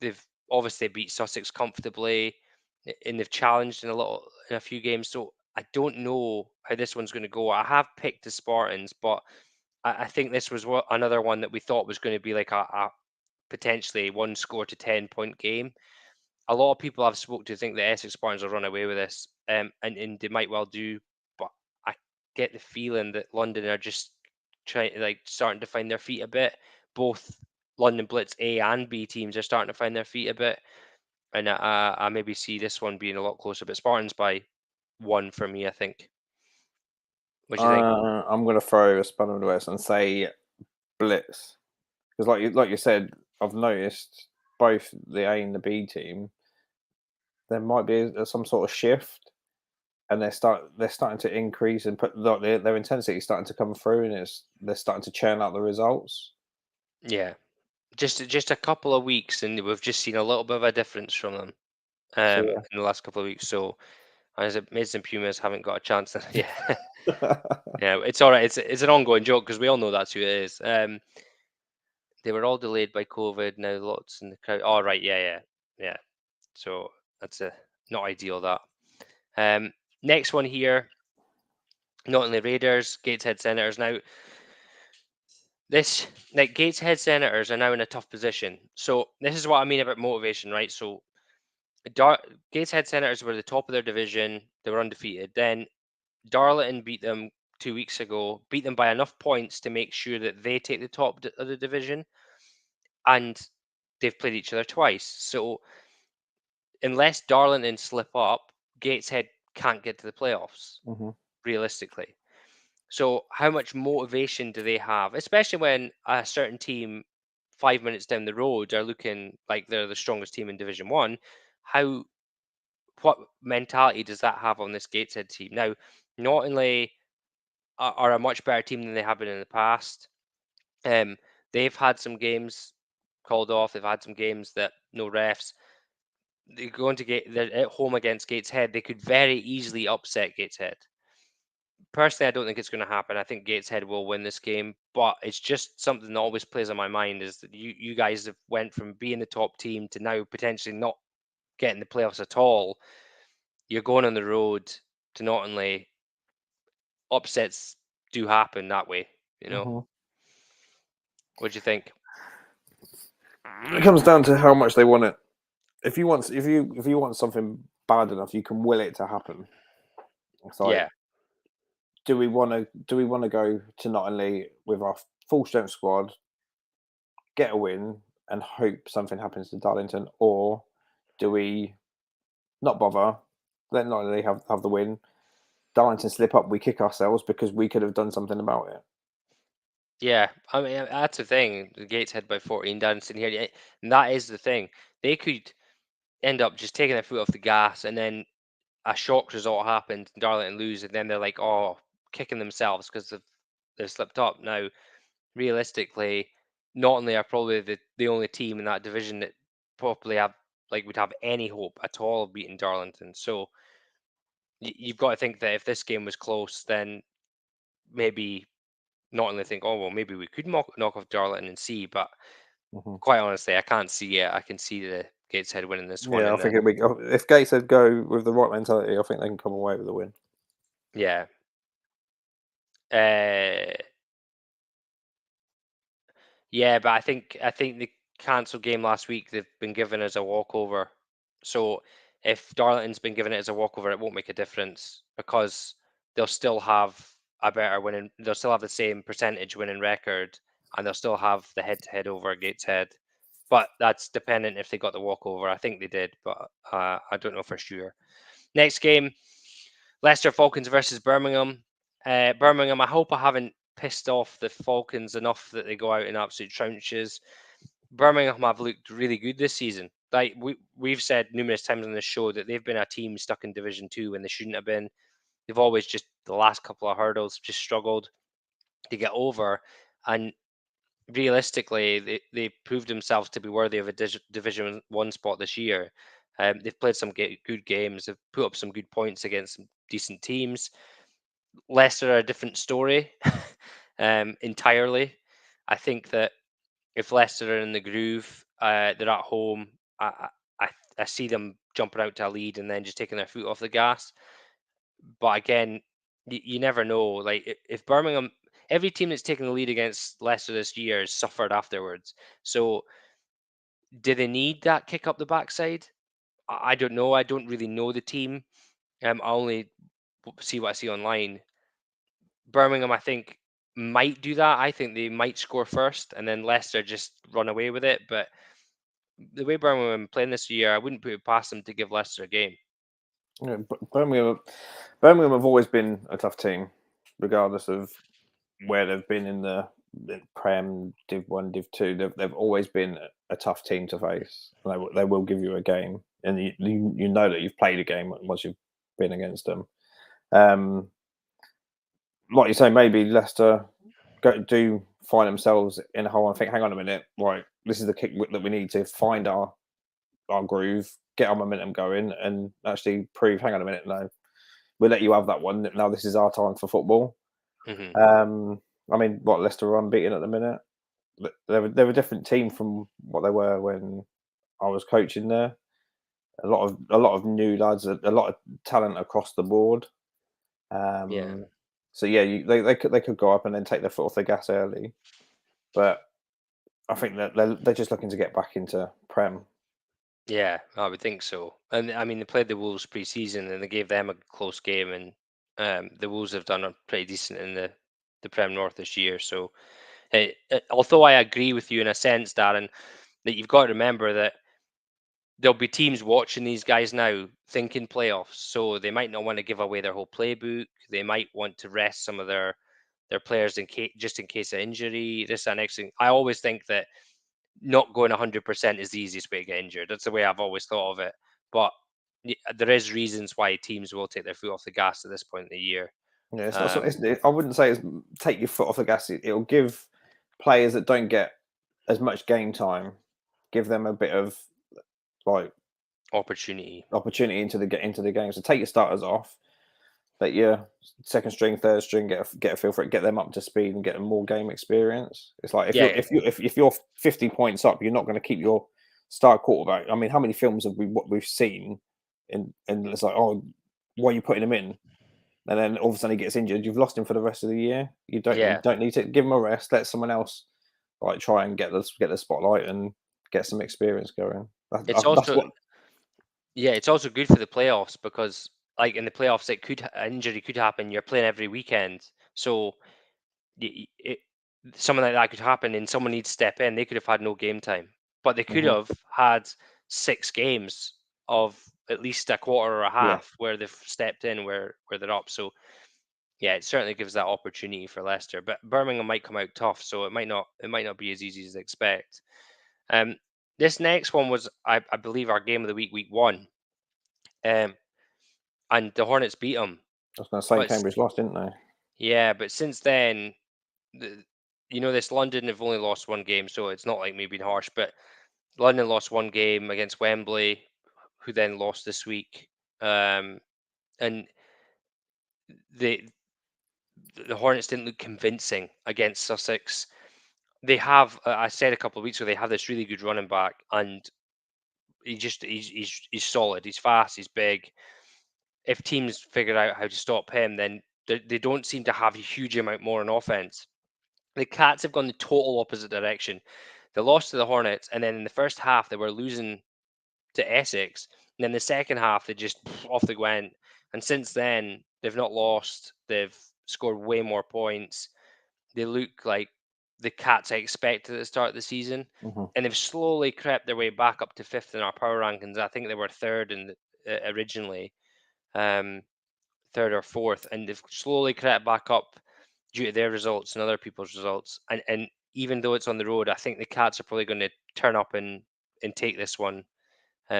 they've obviously beat Sussex comfortably, and they've challenged in a few games. So I don't know how this one's going to go. I have picked the Spartans, but I think this was another one that we thought was going to be like a potentially one score to 10 point game. A lot of people I've spoke to think the Essex Spartans will run away with this, and they might well do. But I get the feeling that London are just starting to find their feet a bit. Both London Blitz A and B teams are starting to find their feet a bit, and I maybe see this one being a lot closer. But Spartans by one for me, I think. What do you think? I'm going to throw a spanner in the works and say Blitz because, like you said, I've noticed both the A and the B team. There might be some sort of shift, and they're starting to increase and put their intensity is starting to come through, and they're starting to churn out the results. Yeah, just a couple of weeks, and we've just seen a little bit of a difference from them So in the last couple of weeks. So as it Mids and Pumas haven't got a chance. Yeah, yeah. yeah, it's all right. It's an ongoing joke because we all know that's who it is. They were all delayed by COVID. Now lots in the crowd. All right, yeah. So that's not ideal. That next one here. Not only Raiders, Gateshead Senators. Now this like Gateshead Senators are now in a tough position. So this is what I mean about motivation, right? So Dar- Gateshead Senators were the top of their division. They were undefeated. Then Darlington beat them 2 weeks ago, beat them by enough points to make sure that they take the top of the division, and they've played each other twice. So unless Darlington slip up, Gateshead can't get to the playoffs Hmm. realistically. So how much motivation do they have, especially when a certain team 5 minutes down the road are looking like they're the strongest team in Division One? How what mentality does that have on this Gateshead team? Now, not only are a much better team than they have been in the past. Um, they've had some games called off. They've had some games that no refs. They're at home against Gateshead. They could very easily upset Gateshead. Personally, I don't think it's going to happen. I think Gateshead will win this game, but it's just something that always plays on my mind is that you guys have went from being the top team to now potentially not getting the playoffs at all. You're going on the road to not only upsets do happen that way, you know. Hmm. What do you think? It comes down to how much they want it. If you want something bad enough, you can will it to happen. It's like, Yeah, do we want to go to not only with our full strength squad, get a win, and hope something happens to Darlington, or do we not bother, let not only have the win, Darlington slip up, we kick ourselves because we could have done something about it. yeah. I mean, that's the thing. The Gateshead by 14 dancing here, and that is the thing. They could end up just taking their foot off the gas, and then a shock result happens, and Darlington lose, and then they're like, oh, kicking themselves because they've slipped up. Now, realistically, not only are probably the only team in that division that probably have like we'd have any hope at all of beating Darlington. So you've got to think that if this game was close, then maybe not only think, oh well, maybe we could knock off Darlington and see, but Hmm. quite honestly, I can't see it. I can see the Gateshead winning this one Yeah, I in the think if Gateshead go with the right mentality, I think they can come away with a win. yeah. Uh, Yeah, but I think the cancelled game last week they've been given as a walkover. So if Darlington's been given it as a walkover, it won't make a difference because they'll still have a better winning. They'll still have the same percentage winning record, and they'll still have the head-to-head over at Gateshead. But that's dependent if they got the walkover. I think they did, but I don't know for sure. Next game, Leicester Falcons versus Birmingham. Birmingham, I hope I haven't pissed off the Falcons enough that they go out in absolute trenches. Birmingham have looked really good this season. Like we've said numerous times on this show that they've been a team stuck in Division Two when they shouldn't have been. They've always just the last couple of hurdles just struggled to get over, and realistically, they proved themselves to be worthy of a Division One spot this year. They've played some good games. They've put up some good points against some decent teams. Leicester are a different story entirely. I think that if Leicester are in the groove, they're at home. I see them jumping out to a lead and then just taking their foot off the gas. But again, you never know. Like if Birmingham, every team that's taken the lead against Leicester this year has suffered afterwards. So do they need that kick up the backside? I don't know. I don't really know the team. I only see what I see online. Birmingham, I think, might do that. I think they might score first, and then Leicester just run away with it. But the way Birmingham playing this year, I wouldn't put it past them to give Leicester a game. Yeah, Birmingham have always been a tough team, regardless of where they've been in the Prem, Div 1, Div 2. They've always been a tough team to face. They will give you a game, and you know that you've played a game once you've been against them. Um, like you say, maybe Leicester do find themselves in a hole and think, hang on a minute, right, this is the kick that we need to find our groove, get our momentum going, and actually prove, hang on a minute, no, we'll let you have that one. Now this is our time for football. Hmm. Um, I mean, what, Leicester are unbeaten at the minute. They're a different team from what they were when I was coaching there. A lot of new lads, a lot of talent across the board. Yeah, Um, so yeah, they could go up and then take their foot off the gas early, but I think that they're just looking to get back into Prem. yeah, I would think so. And I mean, they played the Wolves pre-season, and they gave them a close game, and the Wolves have done a pretty decent in the Prem North this year. So, although I agree with you in a sense, Darren, that you've got to remember that there'll be teams watching these guys now thinking playoffs, so they might not want to give away their whole playbook. They might want to rest some of their players in case, just in case of injury. This and next thing. I always think that not going 100% is the easiest way to get injured. That's the way I've always thought of it. But there is reasons why teams will take their foot off the gas at this point in the year. Yeah, it's not. Um, I wouldn't say it's take your foot off the gas. It'll give players that don't get as much game time, give them a bit of like Opportunity. opportunity into the game. So take your starters off, let your second string, third string get a feel for it, get them up to speed, and get them more game experience. It's like Yeah, if you're 50 points up, you're not going to keep your star quarterback. I mean, how many films have we've seen, and it's like, oh, why are you putting him in? And then all of a sudden he gets injured. You've lost him for the rest of the year. You yeah. don't need to give him a rest. Let someone else like try and get the spotlight and get some experience going. It's That's also what. it's also good for the playoffs because like in the playoffs, an injury could happen. You're playing every weekend, so it, something like that could happen, and someone needs to step in. They could have had no game time, but they could Mhm. have had 6 games of at least a quarter or a Yeah, half where they've stepped in, where they're up. So yeah, it certainly gives that opportunity for Leicester. But Birmingham might come out tough, so it might not be as easy as they expect. Um, this next one was, I believe, our game of the week, week one, um, and the Hornets beat them. I was going to say But Cambridge lost, didn't they? yeah, but since then, the, this London have only lost one game, so it's not like me being harsh. But London lost one game against Wembley, who then lost this week. And the the Hornets didn't look convincing against Sussex. They have, I said a couple of weeks ago, they have this really good running back, and he's solid. He's fast. He's big. If teams figure out how to stop him, then they don't seem to have a huge amount more on offense. The Cats have gone the total opposite direction. They lost to the Hornets, and then in the first half they were losing to Essex, and then the second half they just off they went. And since then they've not lost. They've scored way more points. They look like the Cats I expected at the start of the season, Hmm. and they've slowly crept their way back up to fifth in our power rankings. I think they were third originally, um, third or fourth, and they've slowly crept back up due to their results and other people's results. And even though it's on the road, I think the Cats are probably going to turn up and take this one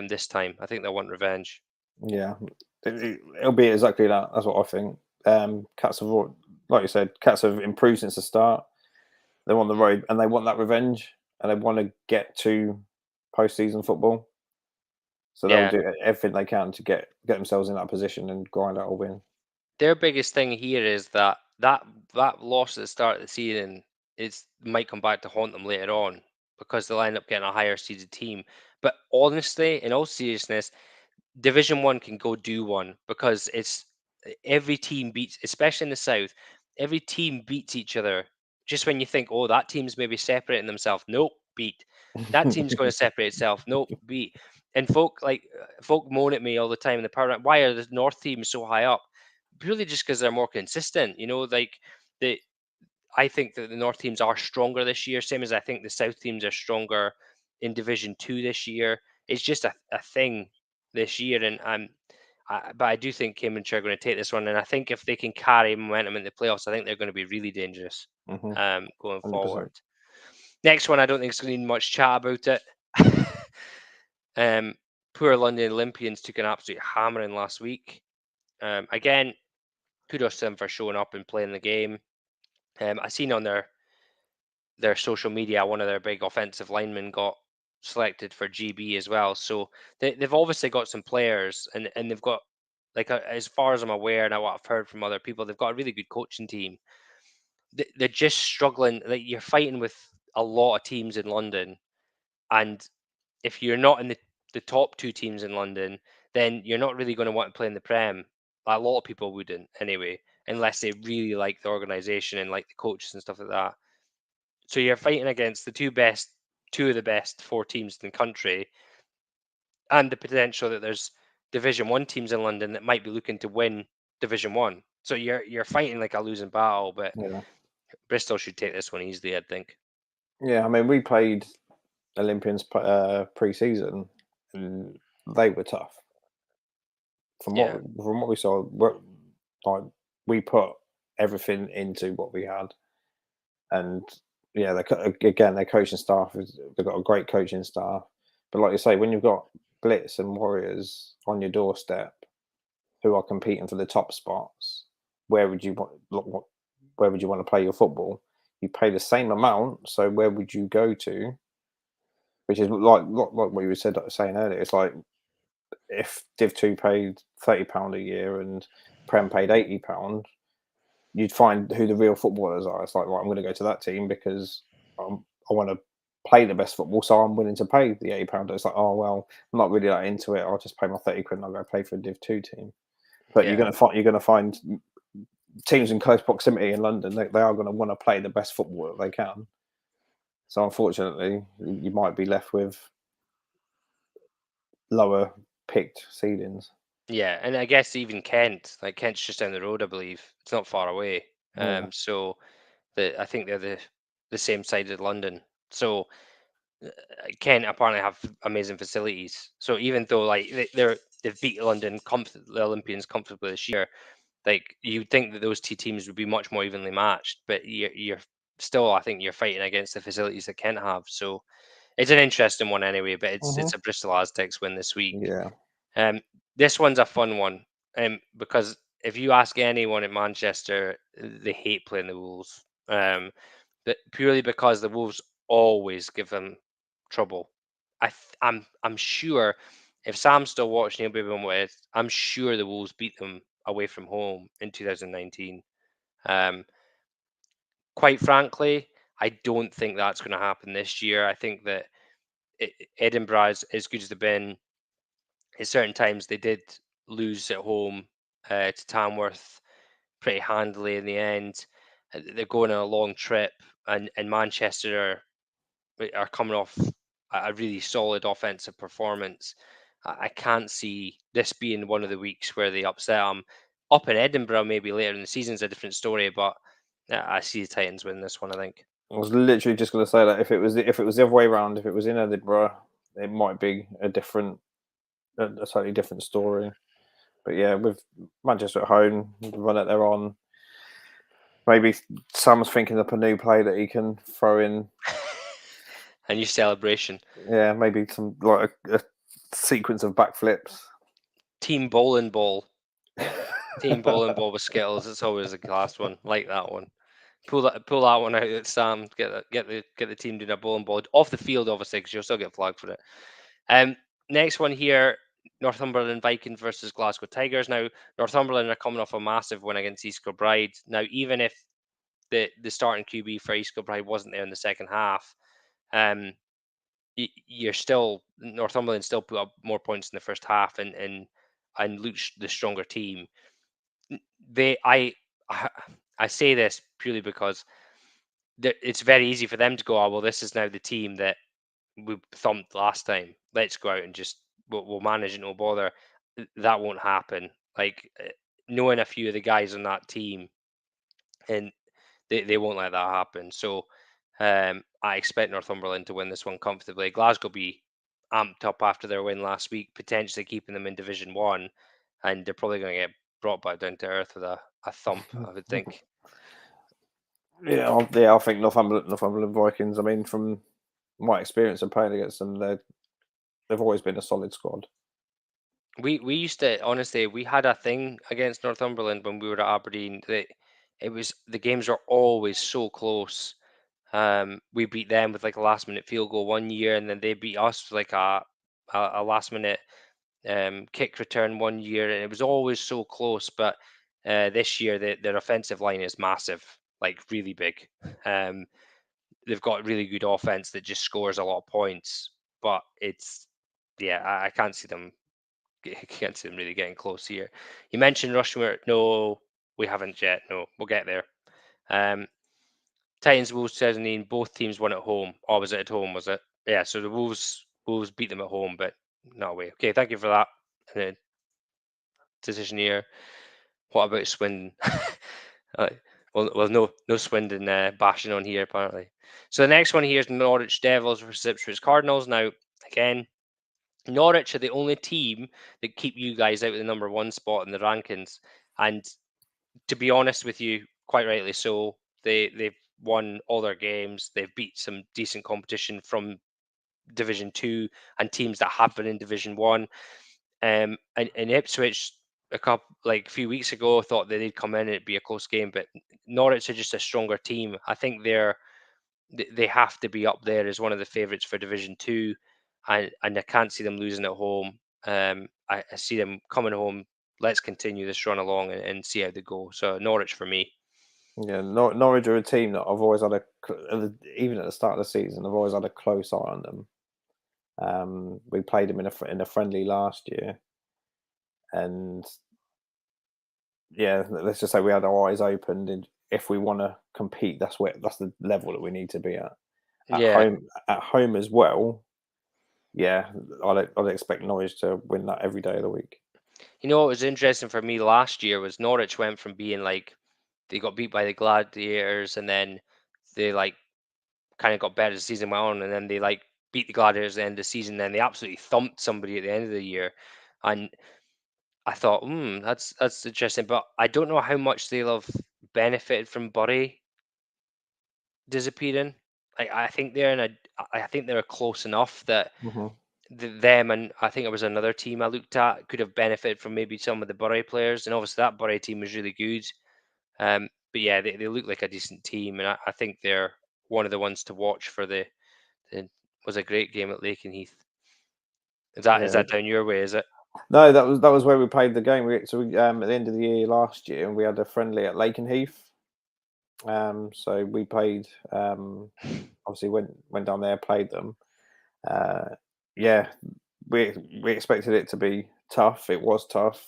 this time. I think they'll want revenge. Yeah, it'll be exactly that. That's what I think. Cats have, like you said, Cats have improved since the start. They want the road, and they want that revenge, and they want to get to postseason football. So they'll Yeah, do everything they can to get themselves in that position and grind out a win. their biggest thing here is that loss at the start of the season is might come back to haunt them later on because they'll end up getting a higher seeded team. But honestly, in all seriousness, Division One can go do one because it's every team beats, especially in the south, every team beats each other. Just when you think, oh, that team's maybe separating themselves, nope, beat. That team's going to separate itself, nope, beat. And folk moan at me all the time in the power rank. Why are the North teams so high up? Purely just because they're more consistent. Like the I think that the North teams are stronger this year, same as I think the South teams are stronger in Division Two this year. It's just a thing this year, and but I do think Cambridge are going to take this one, and I think if they can carry momentum in the playoffs, I think they're going to be really dangerous Hmm. going 100%. forward. Next one, I don't think it's going to need much chat about it. um, Poor London Olympians took an absolute hammering last week. Again, kudos to them for showing up and playing the game. I seen on their social media, one of their big offensive linemen got selected for GB as well. So they've obviously got some players, and they've got like as far as I'm aware now, what I've heard from other people, they've got a really good coaching team. They're just struggling. Like you're fighting with a lot of teams in London, and if you're not in the top two teams in London, then you're not really going to want to play in the Prem. A lot of people wouldn't anyway, unless they really like the organisation and like the coaches and stuff like that. So you're fighting against two of the best four teams in the country, and the potential that there's Division One teams in London that might be looking to win Division One. So you're fighting like a losing battle, but Yeah. Bristol should take this one easily, I think. Yeah, I mean, we played Olympians pre-season, and they were tough. Yeah, From what we saw, like we put everything into what we had, and yeah, again, their coaching staff they've got a great coaching staff. But like you say, when you've got Blitz and Warriors on your doorstep who are competing for the top spots, where would you want? Where would you want to play your football? You pay the same amount, so where would you go to? Which is like what you said saying earlier. It's like if Div Two paid £30 a year and Prem paid £80, you'd find who the real footballers are. It's like, right, I'm going to go to that team because I want to play the best football, so I'm willing to pay the £80. It's like, oh well, I'm not really that into it. I'll just pay my 30 quid and I'll go play for a Div Two team. But yeah, you're going to find teams in close proximity in London. They are going to want to play the best football that they can. So unfortunately, you might be left with lower picked seedings. yeah. And I guess even Kent, like Kent's just down the road, I believe. It's not far away. Yeah. So I think they're the same side as London. So Kent apparently have amazing facilities. So even though like they've beat the Olympians comfortably this year, like you'd think that those two teams would be much more evenly matched, but you're still, I think you're fighting against the facilities that Kent have. So it's an interesting one anyway. But it's Hmm. a Bristol Aztecs win this week. Yeah. Um, this one's a fun one, because if you ask anyone in Manchester, they hate playing the Wolves. But purely because the Wolves always give them trouble, I'm sure if Sam's still watching, he'll be able with. I'm sure the Wolves beat them away from home in 2019. Um, quite frankly, I don't think that's going to happen this year. I think that Edinburgh, as good as they've been, at certain times they did lose at home to Tamworth pretty handily in the end. They're going on a long trip, and Manchester are coming off a really solid offensive performance. I can't see this being one of the weeks where they upset them. Up in Edinburgh, maybe later in the season is a different story, but I see the Titans win this one, I think. I was literally just going to say that if it was the other way around, if it was in Edinburgh, it might be a totally different story. But yeah, with Manchester at home, the run that they're on, maybe Sam's thinking up a new play that he can throw in. A new celebration. Yeah, maybe some like a sequence of backflips. Team bowling ball. Team bowling ball with Skittles. It's always a class one. Like that one. Pull that one out at Sam. Get the team doing a bowling ball off the field, obviously, because you'll still get flagged for it. Next one here, Northumberland Vikings versus Glasgow Tigers. Now, Northumberland are coming off a massive win against East Kilbride. Now, even if the starting QB for East Kilbride wasn't there in the second half, you're still Northumberland still put up more points in the first half and looked the stronger team. They I say this purely because it's very easy for them to go, oh well, this is now the team that we thumped last time. Let's go out and just we'll manage it, no bother. That won't happen. Like knowing a few of the guys on that team, and they won't let that happen. So I expect Northumberland to win this one comfortably. Glasgow be amped up after their win last week, potentially keeping them in Division One, and they're probably going to get brought back down to earth with a thump, I would think. Yeah, I think Northumberland Vikings. I mean, from my experience of playing against them, they've always been a solid squad. We used to honestly we had a thing against Northumberland when we were at Aberdeen. The games were always so close. We beat them with like a last minute field goal one year, and then they beat us with like a last minute kick return one year, and it was always so close. But this year, their offensive line is massive, like really big. Um, they've got really good offense that just scores a lot of points, but yeah, I can't see them. Can't see them really getting close here. You mentioned Rushmore. No, we haven't yet. No, we'll get there. Um, Titans Wolves 2009, both teams won at home. Or was it at home? Was it? Yeah. So the Wolves beat them at home, but not away. Okay, thank you for that. Decision here. What about Swindon? Well, no Swindon bashing on here apparently. So the next one here is Norwich Devils versus Ipswich Cardinals. Now, again, Norwich are the only team that keep you guys out of the number one spot in the rankings, and to be honest with you, quite rightly so. They've won all their games. They've beat some decent competition from Division Two and teams that have been in Division One. And Ipswich a few weeks ago thought that they'd come in and it'd be a close game, but Norwich are just a stronger team. I think they have to be up there as one of the favourites for Division Two, and I can't see them losing at home. I see them coming home. Let's continue this run along and see how they go. So Norwich for me. Yeah, Norwich are a team that I've always had even at the start of the season, I've always had a close eye on them. We played them in a friendly last year, and yeah, let's just say we had our eyes opened. And if we want to compete, that's the level that we need to be at. Yeah, At home as well. Yeah, I'd expect Norwich to win that every day of the week. you know what was interesting for me last year was Norwich went from being like they got beat by the Gladiators, and then they like kind of got better as the season went on, and then they like beat the Gladiators at the end of the season. Then they absolutely thumped somebody at the end of the year, and I thought, that's interesting, but I don't know how much they'll have benefited from Bury disappearing. I think I think they're close enough that Hmm. them and I think it was another team I looked at could have benefited from maybe some of the Bury players, and obviously that Bury team was really good. But yeah, they look like a decent team, and I think they're one of the ones to watch for the was a great game at Lakenheath. Is Yeah. that down your way? Is it? No, that was where we played the game. We at the end of the year last year, and we had a friendly at Lakenheath. So we played. Obviously, went down there, played them. Uh, yeah, we we expected it to be tough. It was tough,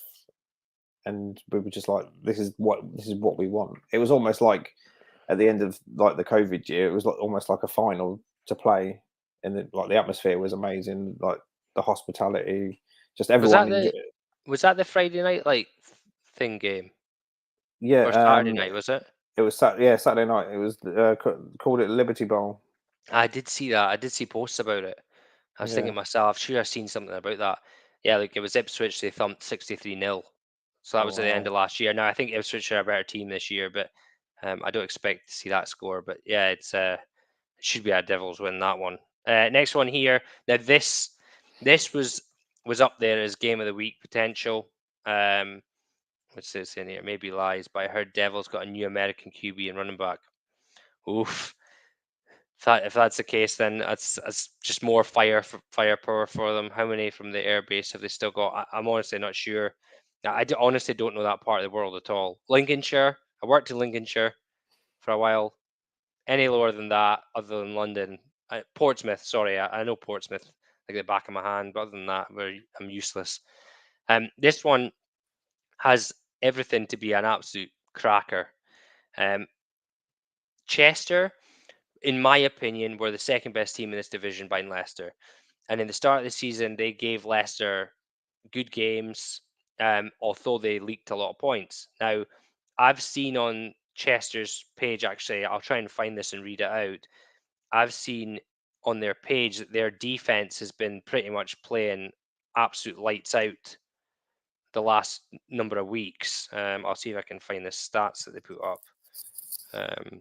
and we were just like, this is what we want. It was almost like at the end of like the COVID year, it was like almost like a final to play, and like the atmosphere was amazing, like the hospitality, just Was everyone that enjoyed. the Friday night like thing game Yeah, or Saturday night? Was it? it was Saturday night. It was called it Liberty Bowl. I did see that. I did see posts about it. I was thinking Yeah. myself, sure I've seen something about that. Yeah, like it was Ipswich, they thumped 63-0. So that Oh was at the end wow. of last year. Now I think Ipswich are a better team this year, but I don't expect to see that score. But yeah, it should be a Devils win that one. Next one here. Now this was up there as game of the week potential. What's this in here? Maybe lies, but I heard Devils got a new American QB and running back. Oof. If that's the case, then that's just more firepower for them. How many from the airbase have they still got? I'm honestly not sure. Honestly don't know that part of the world at all. Lincolnshire. I worked in Lincolnshire for a while. Any lower than that, other than London, Portsmouth. Sorry, I know Portsmouth like the back of my hand, but other than that, I'm useless. This one has everything to be an absolute cracker. Um, Chester, in my opinion, were the second best team in this division behind Leicester. And in the start of the season, they gave Leicester good games, although they leaked a lot of points. Now, I've seen on Chester's page, actually, I'll try and find this and read it out. I've seen on their page that their defense has been pretty much playing absolute lights out the last number of weeks. I'll see if I can find the stats that they put up. Um,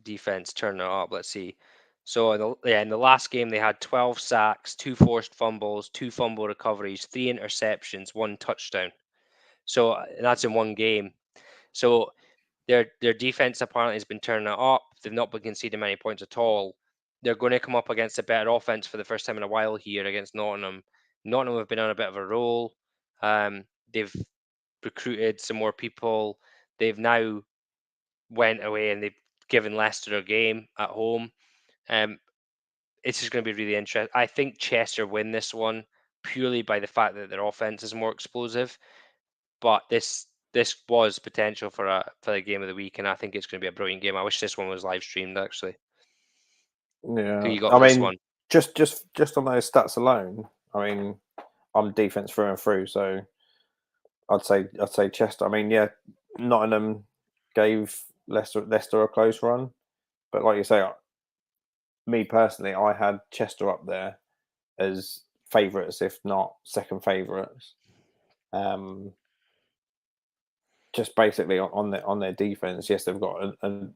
Defense turning it up. Let's see. So in the last game they had 12 sacks, two forced fumbles, two fumble recoveries, three interceptions, one touchdown. So that's in one game. So their defense apparently has been turning it up. They've not been conceding many points at all. They're going to come up against a better offense for the first time in a while here against Nottingham. Nottingham have been on a bit of a roll. They've recruited some more people. They've now went away and they've given Leicester a game at home. Um, it's just going to be really interesting. I think Chester win this one purely by the fact that their offense is more explosive. But this was potential for the game of the week, and I think it's going to be a brilliant game. I wish this one was live streamed. Actually, who Yeah. you got I for this mean, one? just on those stats alone, I mean, I'm defense through and through, so I'd say Chester. I mean, yeah, Nottingham gave Leicester a close run, but like you say, me personally, I had Chester up there as favourites, if not second favourites. Um, just basically on their defense. Yes, they've got an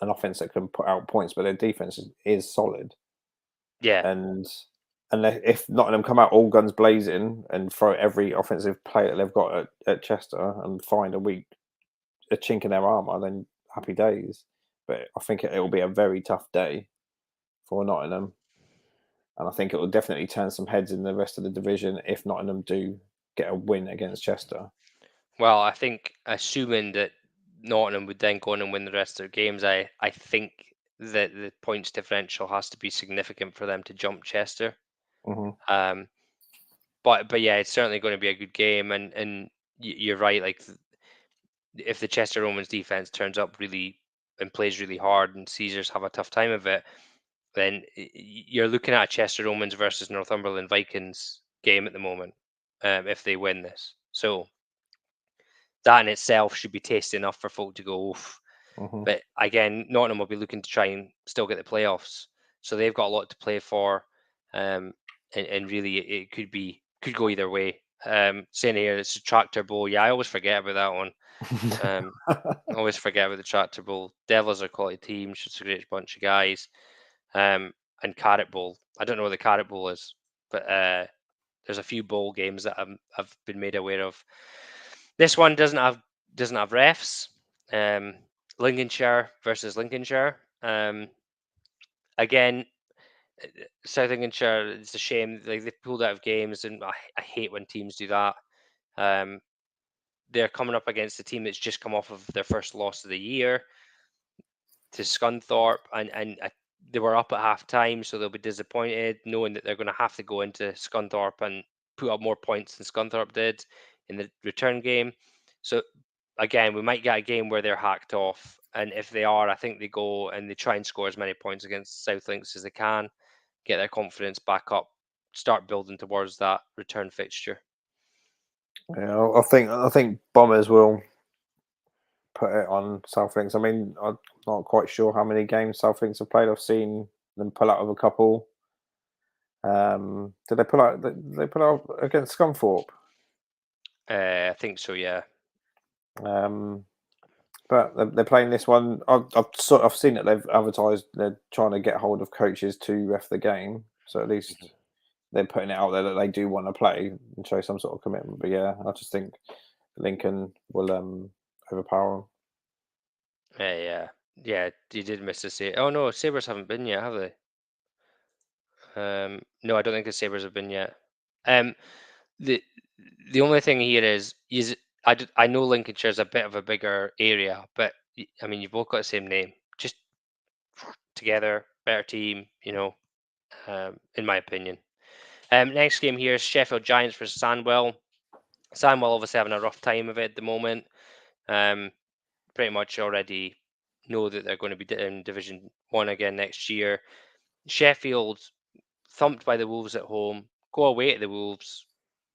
offense that can put out points, but their defense is solid. Yeah, And if Nottingham come out all guns blazing and throw every offensive play that they've got at Chester and find a chink in their armour, then happy days. But I think it will be a very tough day for Nottingham, and I think it will definitely turn some heads in the rest of the division if Nottingham do get a win against Chester. well, I think assuming that Nottingham would then go on and win the rest of their games, I think that the points differential has to be significant for them to jump Chester. Hmm. Um, but yeah, it's certainly going to be a good game, and you're right. Like if the Chester Romans defense turns up really and plays really hard, and Caesars have a tough time of it, then you're looking at a Chester Romans versus Northumberland Vikings game at the moment. If they win this, so that in itself should be tasty enough for folk to go, oof. Hmm. But again, Nottingham will be looking to try and still get the playoffs, so they've got a lot to play for, and really it could go either way. Saying here it's a Tractor Bowl. Yeah, I always forget about that one. Um, I always forget about the Tractor Bowl. Devils are a quality team. Just a great bunch of guys. Um, and Carrot Bowl. I don't know what the Carrot Bowl is, but there's a few bowl games that I've been made aware of. This one doesn't have refs. Um, Lincolnshire versus Lincolnshire. Again, South Lincolnshire, it's a shame. Like they've pulled out of games, and I hate when teams do that. Um, they're coming up against a team that's just come off of their first loss of the year to Scunthorpe, and they were up at half time, so they'll be disappointed knowing that they're going to have to go into Scunthorpe and put up more points than Scunthorpe did in the return game. So again, we might get a game where they're hacked off, and if they are, I think they go and they try and score as many points against South Links as they can, get their confidence back up, start building towards that return fixture. Yeah, I think Bombers will put it on South Links. I mean, I'm not quite sure how many games South Links have played. I've seen them pull out of a couple. Did they pull out? Did they pull out against Scunthorpe? I think so, yeah. Um, but they're playing this one. I've seen it. They've advertised they're trying to get hold of coaches to ref the game. So at Mhm. least they're putting it out there that they do want to play and show some sort of commitment. But yeah, I just think Lincoln will overpower them. Yeah. Yeah, you did miss the Sabres. Oh no, Sabres haven't been yet, have they? No, I don't think the Sabres have been yet. Um, the the only thing here is I know Lincolnshire's a bit of a bigger area, but I mean you've both got the same name. Just together, better team, in my opinion. Next game here is Sheffield Giants versus Sandwell. Sandwell obviously having a rough time of it at the moment. Um, Pretty much already know that they're going to be in Division One again next year. Sheffield thumped by the Wolves at home, go away at the Wolves,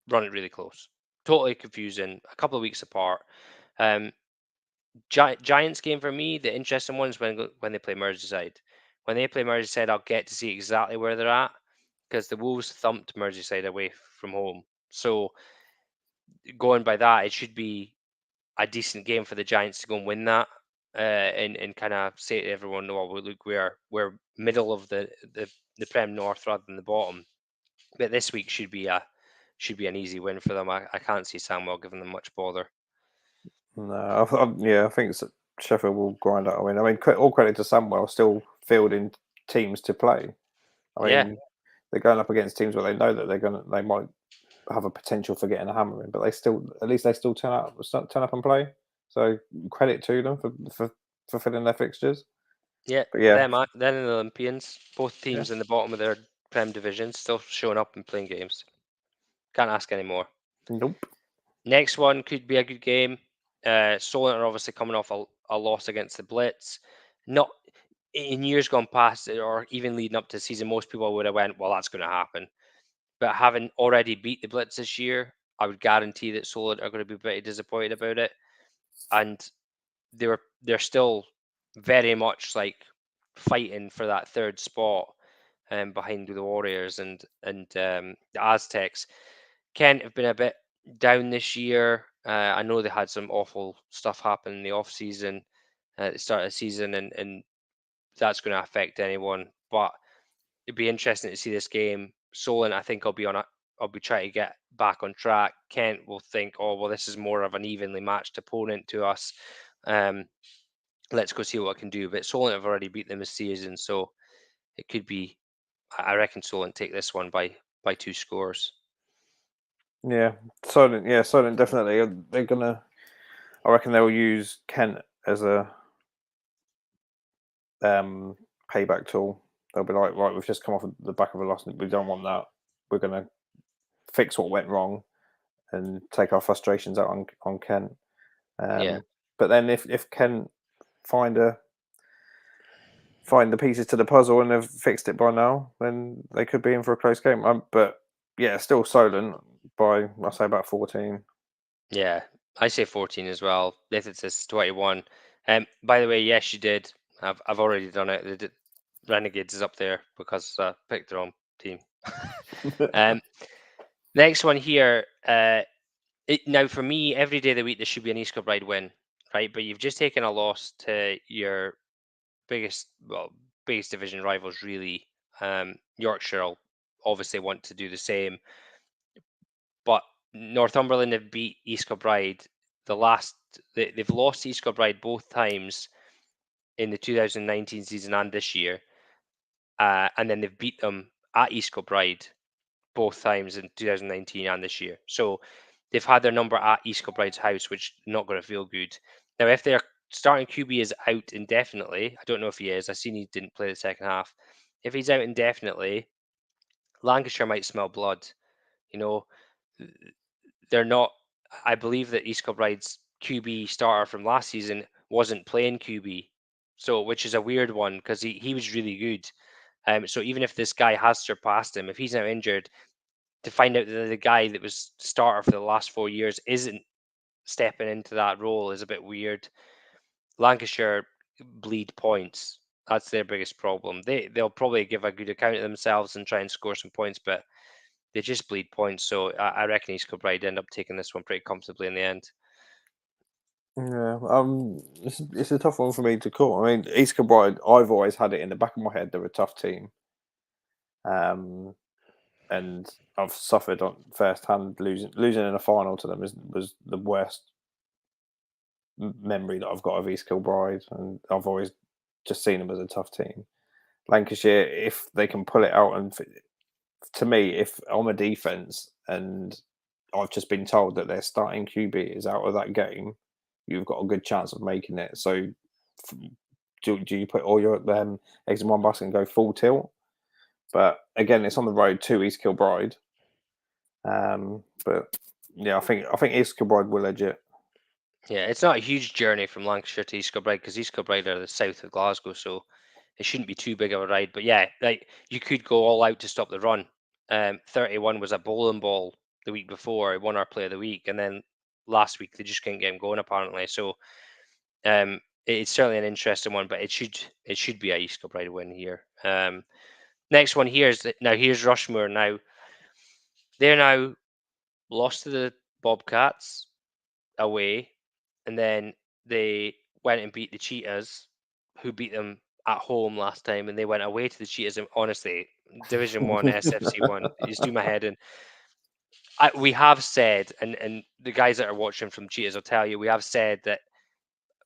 run it really close. Totally confusing. A couple of weeks apart. Um, Giants game for me, the interesting one is when they play Merseyside. When they play Merseyside, I'll get to see exactly where they're at because the Wolves thumped Merseyside away from home. So going by that, it should be a decent game for the Giants to go and win that. And kind of say to everyone, "No, well, look, we're middle of the Prem North rather than the bottom." But this week should be an easy win for them. I can't see Samwell giving them much bother. No, yeah, I think Sheffield will grind out a win. I mean, all credit to Samwell still fielding teams to play. I Yeah, mean, they're going up against teams where they know that they might have a potential for getting a hammer in, but at least they still turn up and play. So credit to them for filling their fixtures. yeah. But yeah, Then the Olympians, both yeah, teams in the bottom of their Prem division, still showing up and playing games. Can't ask any more. nope. Next one could be a good game. Solent are obviously coming off a loss against the Blitz. Not in years gone past, or even leading up to the season, most people would have went, "Well, that's going to happen." But having already beat the Blitz this year, I would guarantee that Solent are going to be pretty disappointed about it. And they're still very much like fighting for that third spot, behind the Warriors and the Aztecs. Kent have been a bit down this year. I know they had some awful stuff happen in the off season, at the start of the season, and that's going to affect anyone. But it'd be interesting to see this game. Solent, I think I'll be trying to get back on track. Kent will think, oh well, this is more of an evenly matched opponent to us. Um, let's go see what I can do. But Solent have already beat them this season, so it could be. I reckon Solent take this one by 2 scores. Yeah, Solent. Yeah, Solent definitely. They're gonna. I reckon they'll use Kent as a um, payback tool. They'll be like, right, we've just come off the back of a loss. We don't want that. We're gonna fix what went wrong and take our frustrations out on Kent. Yeah, But then if Kent find a find the pieces to the puzzle and they've fixed it by now, then they could be in for a close game. But yeah, still Solent by I say about 14. yeah. I say 14 as well. If it says 21. By the way, yes, you did. I've already done it. Renegades is up there because I picked the wrong team. um, Next one here. Now for me, every day of the week there should be an East Cup Ride win, right? But you've just taken a loss to your biggest division rivals, really. Yorkshire will obviously want to do the same, but Northumberland have beat East Kilbride they've lost East Kilbride both times in the 2019 season and this year, and then they've beat them at East Kilbride both times in 2019 and this year. So they've had their number at East Kilbride's house, which is not going to feel good. Now, if their starting QB is out indefinitely, I don't know if he is. I seen he didn't play the second half. If he's out indefinitely, Lancashire might smell blood. You know, they're not. I believe that East Kilbride's QB starter from last season wasn't playing QB, so which is a weird one because he was really good. So even if this guy has surpassed him, if he's now injured, to find out that the guy that was starter for the last 4 years isn't stepping into that role is a bit weird. Lancashire bleed points. That's their biggest problem. They'll probably give a good account of themselves and try and score some points, but they just bleed points. So I reckon East Kilbride end up taking this one pretty comfortably in the end. Yeah, it's a tough one for me to call. I mean, East Kilbride, I've always had it in the back of my head they're a tough team, and I've suffered on first hand losing in a final to them was the worst memory that I've got of East Kilbride, and I've always just seen them as a tough team. Lancashire, if they can pull it out, and to me, if I'm a defense and I've just been told that their starting QB is out of that game, you've got a good chance of making it. So, do you put all your eggs in one basket and go full tilt? But again, it's on the road to East Kilbride. But yeah, I think East Kilbride will edge it. Yeah, it's not a huge journey from Lancashire to East Kilbride because East Kilbride are the south of Glasgow, so it shouldn't be too big of a ride. But yeah, like you could go all out to stop the run. 31 was a bowling ball the week before. It won our play of the week, and then last week they just couldn't get him going apparently. So it's certainly an interesting one, but it should be a East Kilbride win here. Next one here is now here's Rushmore. Now they're now lost to the Bobcats away, and then they went and beat the Cheetahs, who beat them at home last time, and they went away to the Cheetahs. And honestly, Division One, SFC One, is do my head in. We have said, and the guys that are watching from Cheetahs will tell you, we have said that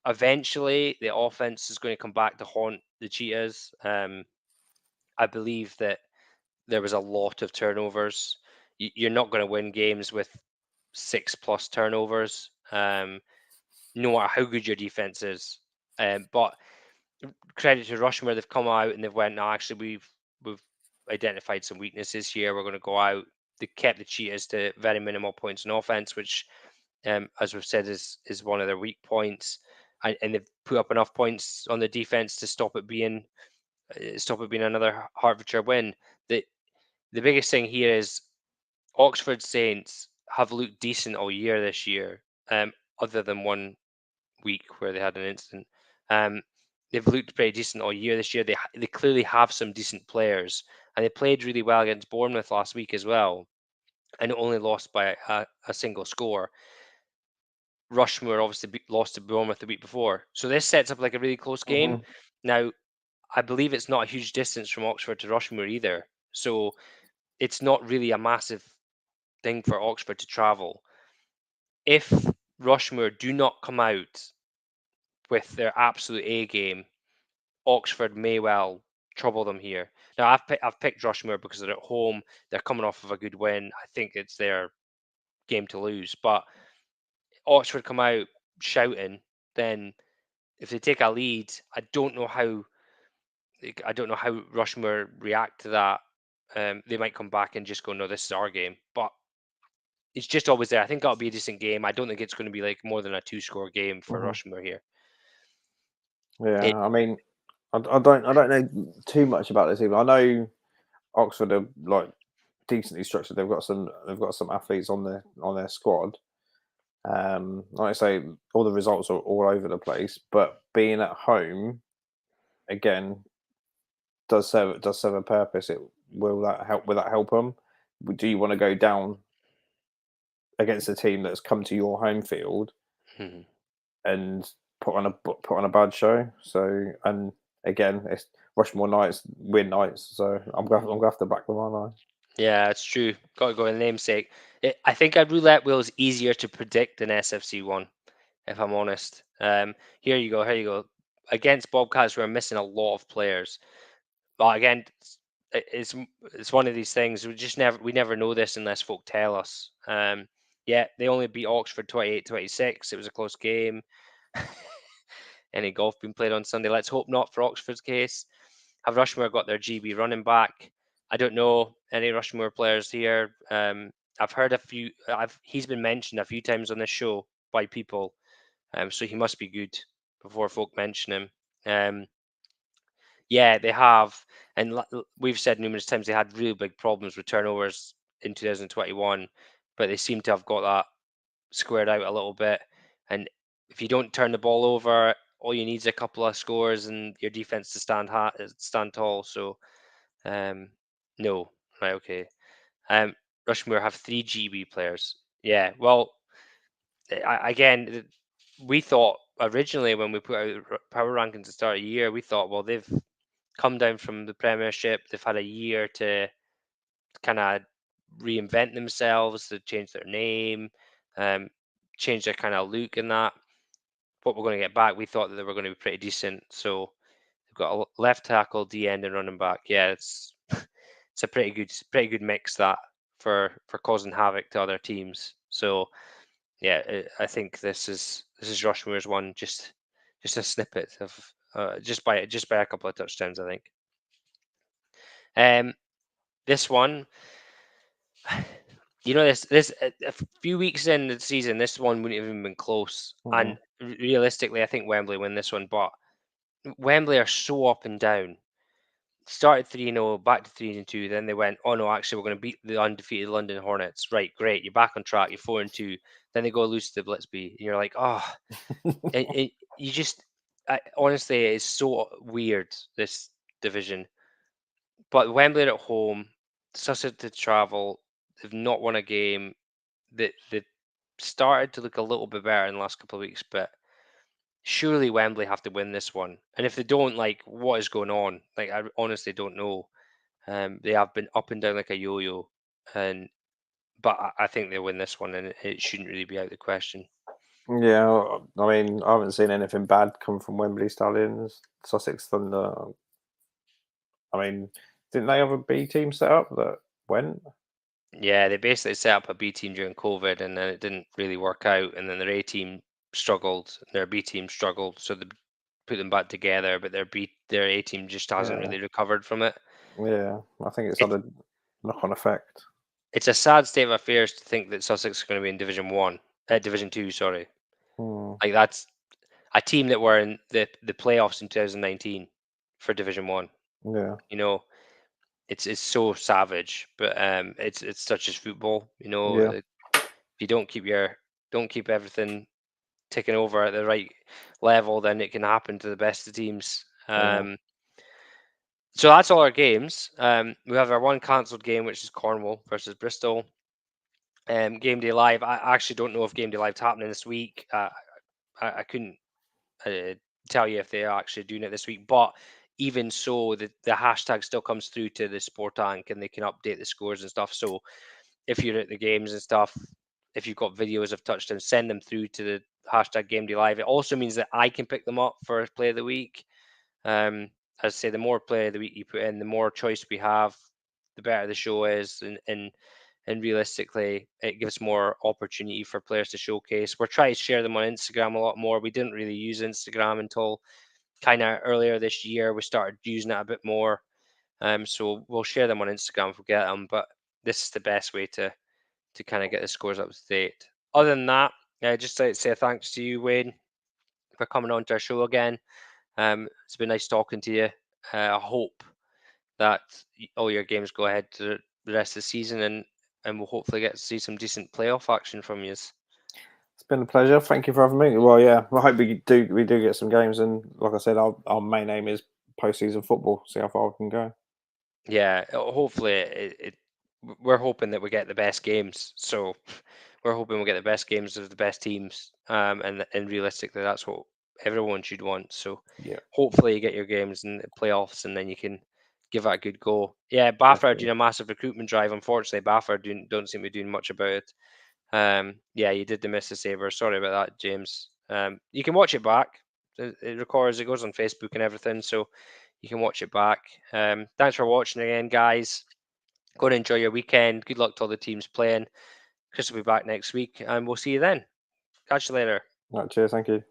eventually the offense is going to come back to haunt the Cheetahs. I believe that there was a lot of turnovers. You're not going to win games with 6+ turnovers. No matter how good your defense is. But credit to Rushmore, they've come out and they've went, no, actually we've identified some weaknesses here. We're going to go out. They kept the Cheetahs to very minimal points in offense, which, as we've said, is one of their weak points. And they've put up enough points on the defense to stop it being another Hertfordshire win. The biggest thing here is Oxford Saints have looked decent all year this year, other than one week where they had an incident. They've looked pretty decent all year this year. They clearly have some decent players, and they played really well against Bournemouth last week as well, and only lost by a single score. Rushmore obviously lost to Bournemouth the week before, so this sets up like a really close game. Mhm. Now, I believe it's not a huge distance from Oxford to Rushmore either, so it's not really a massive thing for Oxford to travel. If Rushmore do not come out with their absolute A game, Oxford may well trouble them here. Now, I've picked Rushmore because they're at home. They're coming off of a good win. I think it's their game to lose. But Oxford come out shouting, then if they take a lead, I don't know how Rushmore react to that. They might come back and just go, no, this is our game. But it's just always there. I think that'll be a decent game. I don't think it's going to be like more than a 2-score game for Mhm. Rushmore here. It, Yeah, I mean, I don't know too much about this team. I know Oxford are like decently structured. They've got some athletes on their squad. Like I say, all the results are all over the place, but being at home again does serve a purpose. Will that help them? Do you want to go down against a team that's come to your home field Mhm. and put on a bad show? So, and again, it's Rushmore nights win nights. So I'm gonna have to back them, aren't Yeah, it's true. Got to go in namesake. I think a roulette wheel is easier to predict than SFC one, if I'm honest. Here you go. Here you go. Against Bobcats, we're missing a lot of players. But again, it's one of these things. We never know this unless folk tell us. Yeah, they only beat Oxford 28-26. It was a close game. Any golf being played on Sunday? Let's hope not for Oxford's case. Have Rushmore got their GB running back? I don't know any Rushmore players here. I've heard a few. He's been mentioned a few times on this show by people, so he must be good before folk mention him. Yeah, they have, and we've said numerous times they had really big problems with turnovers in 2021, but they seem to have got that squared out a little bit. And if you don't turn the ball over, all you need is a couple of scores and your defense to stand tall. So, no, right, okay. Rushmore have 3 GB players. Yeah, well, again, we thought originally when we put out power rankings at the start of the year, we thought, well, they've come down from the Premiership. They've had a year to kind of reinvent themselves, to change their name, um, change their kind of look and that. What we're going to get back, we thought that they were going to be pretty decent. So they've got a left tackle, D end, and running back. Yeah, it's it's a pretty good mix that for causing havoc to other teams. So yeah, I think this is Rushmore's one. Just a snippet of just by a couple of touchdowns, I think. This one, this a few weeks in the season, this one wouldn't have even been close. And Mm. realistically, I think Wembley win this one, but Wembley are so up and down. Started 3-0, back to 3-2, then they went, oh no, actually we're going to beat the undefeated London Hornets. Right, great, you're back on track, you're 4-2. Then they go lose to the Blitzby, and you're like, oh, you just honestly, it's so weird, this division. But Wembley are at home, Sussex to travel. They've not won a game. They've started to look a little bit better in the last couple of weeks, but surely Wembley have to win this one. And if they don't, like, what is going on? Like, I honestly don't know. They have been up and down like a yo-yo, and but I think they win this one, and it shouldn't really be out of the question. Yeah, I mean, I haven't seen anything bad come from Wembley Stallions, Sussex Thunder. I mean, didn't they have a B team set up that went? Yeah, they basically set up a B team during COVID, and then it didn't really work out, and then their A team struggled, their B team struggled, so they put them back together, but their A team just hasn't Yeah, really recovered from it. yeah. I think it's had It's a knock-on effect. it's a sad state of affairs to think that Sussex is going to be in Division Two, sorry. Hmm. Like that's a team that were in the playoffs in 2019 for Division One. Yeah, You know, it's so savage, but it's such as football. yeah, If you don't keep everything ticking over at the right level, then it can happen to the best of teams. yeah. So that's all our games. We have our one cancelled game, which is Cornwall versus Bristol. Game Day Live. I actually don't know if Game Day Live's happening this week. I couldn't uh, tell you if they are actually doing it this week, but even so, the hashtag still comes through to the Sport Tank, and they can update the scores and stuff. So if you're at the games and stuff, if you've got videos of touchdowns, send them through to the hashtag Game Day Live. It also means that I can pick them up for Play of the Week. As I say, the more Play of the Week you put in, the more choice we have, the better the show is, and realistically, it gives more opportunity for players to showcase. We're trying to share them on Instagram a lot more. We didn't really use Instagram until kind of earlier this year. We started using it a bit more. So we'll share them on Instagram if we get them. But this is the best way to kind of get the scores up to date. Other than that, just like to say thanks to you, Wayne, for coming on to our show again. It's been nice talking to you. I hope that all your games go ahead to the rest of the season, and we'll hopefully get to see some decent playoff action from you. It's been a pleasure. Thank you for having me. Well, yeah, I hope we do get some games, and like I said, our main aim is postseason football. See how far we can go. Yeah, hopefully we're hoping that we get the best games. So we're hoping we get the best games of the best teams. And realistically, that's what everyone should want. So Yeah, hopefully you get your games in the playoffs, and then you can give that a good go. Yeah, Bath are definitely. doing a massive recruitment drive. Unfortunately, Bath don't seem to be doing much about it. Yeah, you did the miss a saver. Sorry about that, James. You can watch it back. It records. It goes on Facebook and everything. So you can watch it back. Thanks for watching again, guys. Go and enjoy your weekend. Good luck to all the teams playing. Chris will be back next week, and we'll see you then. Catch you later. Right, cheers, thank you.